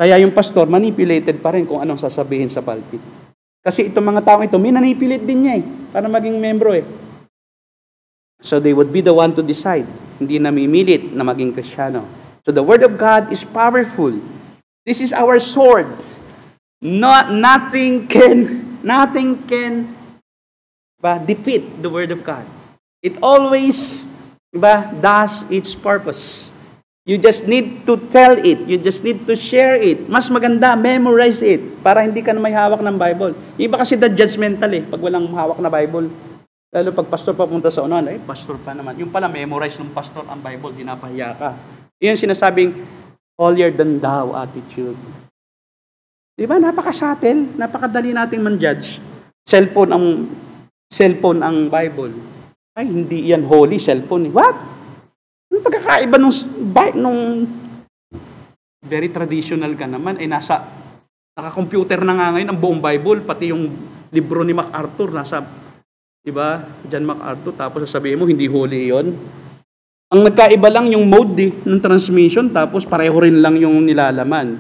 Kaya yung pastor, manipulated pa rin kung anong sasabihin sa pulpit. Kasi itong mga taong ito, minanipulate din niya eh, para maging membro eh. So they would be the one to decide. Hindi namimilit na maging Kristiyano. So the Word of God is powerful. This is our sword. Nothing can defeat the Word of God. It always does its purpose. You just need to tell it. You just need to share it. Mas maganda, memorize it para hindi ka na may hawak ng Bible. Iba kasi the judgmental eh, pag walang hawak na Bible. Lalo pag pastor papunta sa unahan, pastor pa naman. Yung pala, memorize ng pastor ang Bible, dinapahiya ka. Yun sinasabing, holier than thou attitude. Di ba? Napaka-subtle, napakadali nating man-judge. Cellphone ang Bible. Ay, hindi yan holy cellphone. What? Yung pagkakaiba nung very traditional ka naman, naka-computer na nga ngayon ang buong Bible, pati yung libro ni MacArthur, diba? John MacArthur, tapos sasabihin mo, hindi holy yon. Ang nagkaiba lang yung mode ng transmission, tapos pareho rin lang yung nilalaman.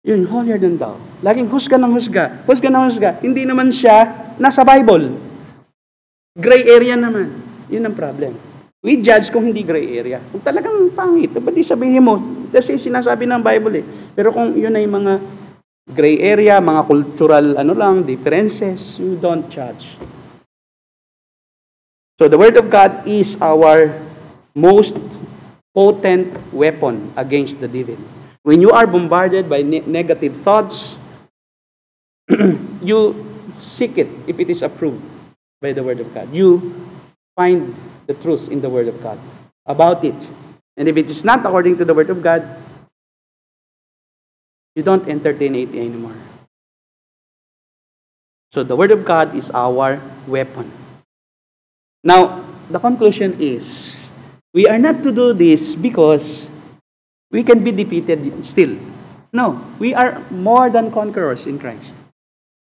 Yun, holier than thou. Laging husga ng husga. Husga ng husga. Hindi naman siya nasa Bible. Gray area naman. Yun ang problem. We judge kung hindi gray area. Kung talagang pangit, ba't di sabihin mo? Kasi sinasabi ng Bible eh. Pero kung yun ay mga gray area, mga cultural differences, you don't judge. So the Word of God is our most potent weapon against the devil. When you are bombarded by negative thoughts, you seek it if it is approved. by the Word of God. You find the truth in the Word of God about it. And if it is not according to the Word of God, you don't entertain it anymore. So the Word of God is our weapon. Now, the conclusion is, we are not to do this because we can be defeated still. No, we are more than conquerors in Christ.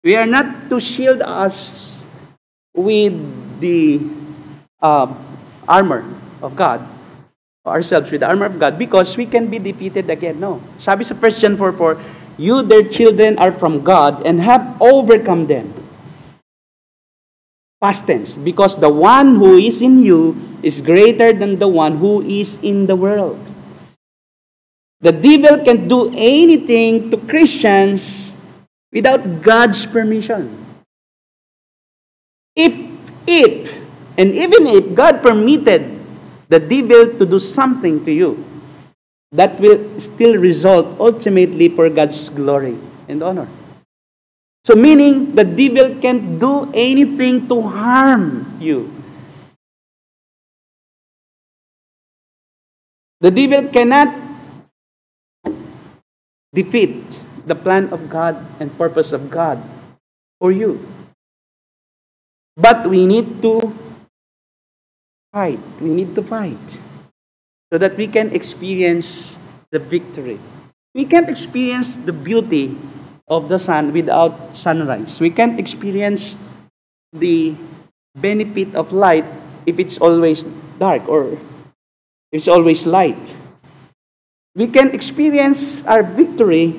We are not to shield us with the armor of God, ourselves with the armor of God, because we can be defeated again. No. Sabi sa 1 John 4:4, you, their children, are from God and have overcome them. Past tense, because the one who is in you is greater than the one who is in the world. The devil can do anything to Christians without God's permission. If and even if God permitted the devil to do something to you, that will still result ultimately for God's glory and honor. So meaning, the devil can't do anything to harm you. The devil cannot defeat the plan of God and purpose of God for you. But we need to fight. We need to fight so that we can experience the victory. We can't experience the beauty of the sun without sunrise. We can't experience the benefit of light if it's always dark or it's always light. We can experience our victory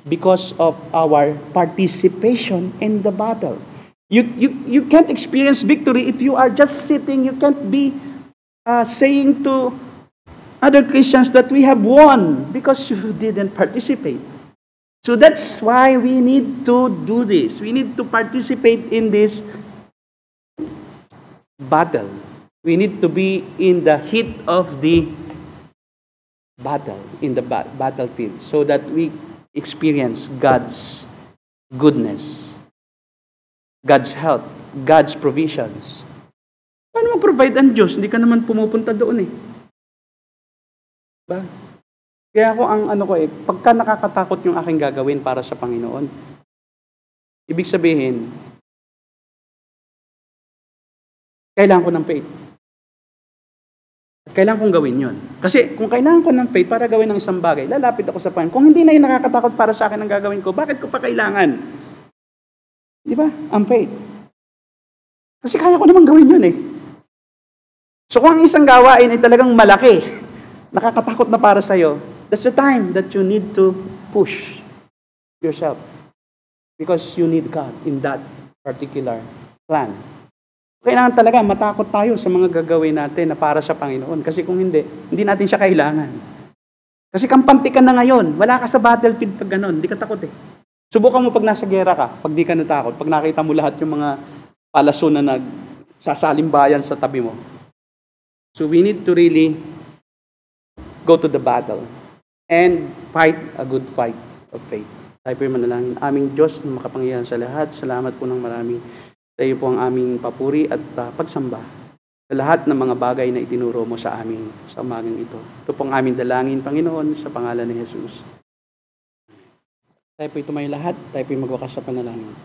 because of our participation in the battle. You can't experience victory if you are just sitting. You can't be saying to other Christians that we have won because you didn't participate. So that's why we need to do this. We need to participate in this battle. We need to be in the heat of the battle, in the battlefield, so that we experience God's goodness, God's help, God's provisions. Paano mag-provide ang Diyos? Hindi ka naman pumupunta doon eh. Diba? Kaya ako pagka nakakatakot yung aking gagawin para sa Panginoon, ibig sabihin, kailangan ko ng faith. Kailangan kong gawin yun. Kasi kung kailangan ko ng faith para gawin ng isang bagay, lalapit ako sa Panginoon. Kung hindi na yung nakakatakot para sa akin ang gagawin ko, bakit ko pa kailangan? Di ba? Ang faith. Kasi kaya ko naman gawin yun eh. So kung ang isang gawain ay talagang malaki, nakakatakot na para sa'yo, that's the time that you need to push yourself. Because you need God in that particular plan. Kailangan talaga matakot tayo sa mga gagawin natin na para sa Panginoon. Kasi kung hindi natin siya kailangan. Kasi kampante ka na ngayon. Wala ka sa battlefield pag gano'n. Hindi ka takot eh. Subukan mo pag nasa gera ka, pag di ka natakot, pag nakita mo lahat yung mga palaso na nagsasalimbayan sa tabi mo. So we need to really go to the battle and fight a good fight of faith. Tayo po yung manalangin. Aming Diyos na makapangyarihan sa lahat, salamat po ng marami. Sa iyo po ang aming papuri at pagsamba sa lahat ng mga bagay na itinuro mo sa amin sa umagang ito. Ito po ang aming dalangin, Panginoon, sa pangalan ni Jesus. Tayo po ito may lahat, tayo po magwakas sa panalangin.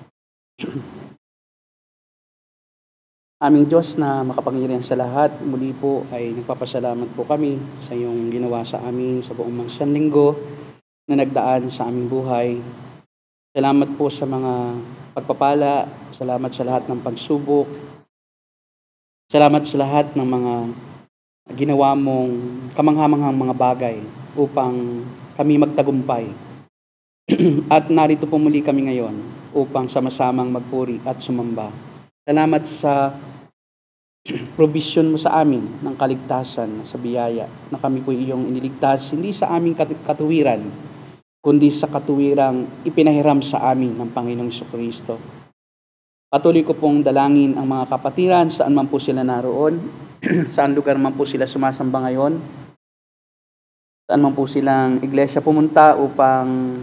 Aming Diyos na makapangyarihan sa lahat, muli po ay nagpapasalamat po kami sa iyong ginawa sa amin sa buong mga linggo na nagdaan sa aming buhay. Salamat po sa mga pagpapala, salamat sa lahat ng pagsubok, salamat sa lahat ng mga ginawa mong kamanghamanghang mga bagay upang kami magtagumpay. At narito po muli kami ngayon upang sama-samang magpuri at sumamba. Salamat sa provision mo sa amin ng kaligtasan sa biyaya na kami po iyong iniligtas, hindi sa aming katuwiran, kundi sa katuwirang ipinahiram sa amin ng Panginoong Jesucristo. Patuloy ko pong dalangin ang mga kapatiran, saan man po sila naroon, saan lugar man po sila sumasamba ngayon, saan man po silang iglesia pumunta upang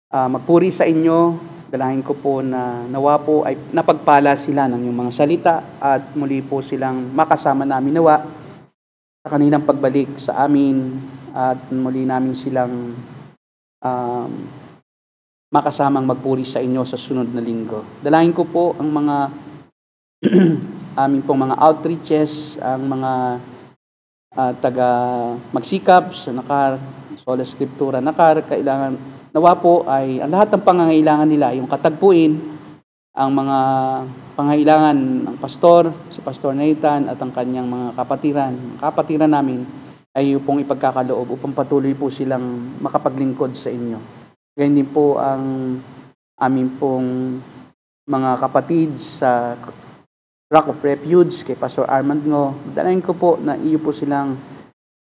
magpuri sa inyo, Dalangin ko po na nawa po ay napagpala sila ng iyong mga salita at muli po silang makasama namin nawa sa kanilang pagbalik sa amin at muli namin silang um, makasamang magpuri sa inyo sa sunod na linggo. Dalangin ko po ang mga amin pong mga outreaches, ang mga taga magsikap sa Nakar, Sola Scriptura Nakar, kailangan nawa po ay ang lahat ng pangangailangan nila, yung katagpuin, ang mga pangangailangan ng pastor, si Pastor Nathan at ang kanyang mga kapatiran namin ay pong ipagkakaloob upang patuloy po silang makapaglingkod sa inyo. Ganyan din po ang amin pong mga kapatid sa Rock of Refuge kay Pastor Armand Ngo. Dalayan ko po na iyo po silang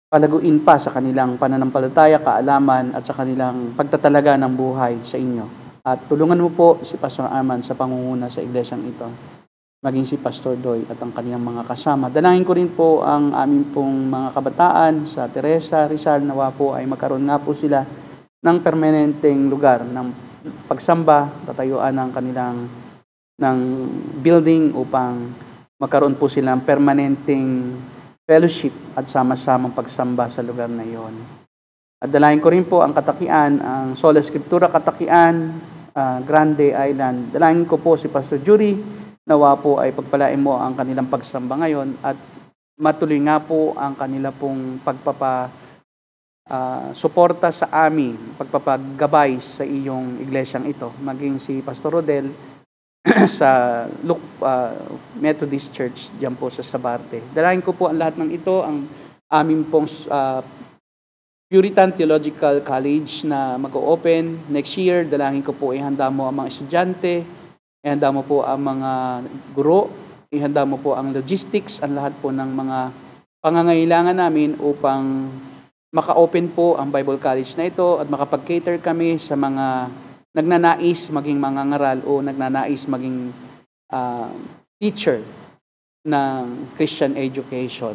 palaguin pa sa kanilang pananampalataya, kaalaman at sa kanilang pagtatalaga ng buhay sa inyo. At tulungan mo po si Pastor Armand sa pangunguna sa iglesyang ito, maging si Pastor Doy at ang kanyang mga kasama. Dalangin ko rin po ang aming pong mga kabataan sa Teresa, Rizal, nawa po ay magkaroon nga po sila ng permanenteng lugar ng pagsamba, tatayuan ng kanilang ng building upang magkaroon po sila ng permanenteng fellowship at sama-samang pagsamba sa lugar na iyon. At dalayan ko rin po ang Katakian, ang Sola Scriptura Katakian, Grande Island. Dalayan ko po si Pastor Jury, nawa po ay pagpalain mo ang kanilang pagsamba ngayon at matuloy nga po ang kanila pong suporta sa amin, pagpapaggabay sa iyong iglesyang ito, maging si Pastor Rodel sa Methodist Church diyan po sa Sabarte. Dalangin ko po ang lahat ng ito, ang aming pong Puritan Theological College na mag-o-open next year. Dalangin ko po ihanda mo ang mga estudyante, ihanda mo po ang mga guro, ihanda mo po ang logistics, ang lahat po ng mga pangangailangan namin upang maka-open po ang Bible College na ito at makapag-cater kami sa mga nagnanais maging mangangaral o nagnanais maging teacher ng Christian education.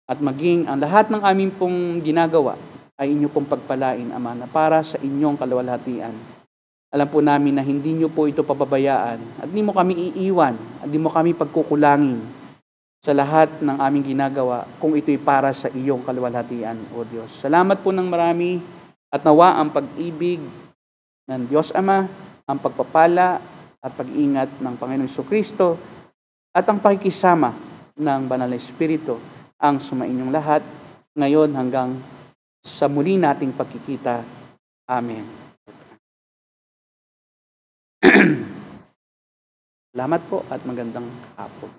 At maging ang lahat ng aming pong ginagawa ay inyo pong pagpalain, Ama, na para sa inyong kaluwalhatian. Alam po namin na hindi nyo po ito pababayaan at hindi mo kami iiwan at hindi mo kami pagkukulangin sa lahat ng aming ginagawa kung ito'y para sa iyong kaluwalhatian, O Diyos. Salamat po ng marami at nawa ang pag-ibig ng Diyos Ama, ang pagpapala at pag-ingat ng Panginoong Jesucristo at ang pakikisama ng Banal na Espiritu ang sumainyong lahat ngayon hanggang sa muli nating pagkikita. Amen. Salamat po at magandang hapon.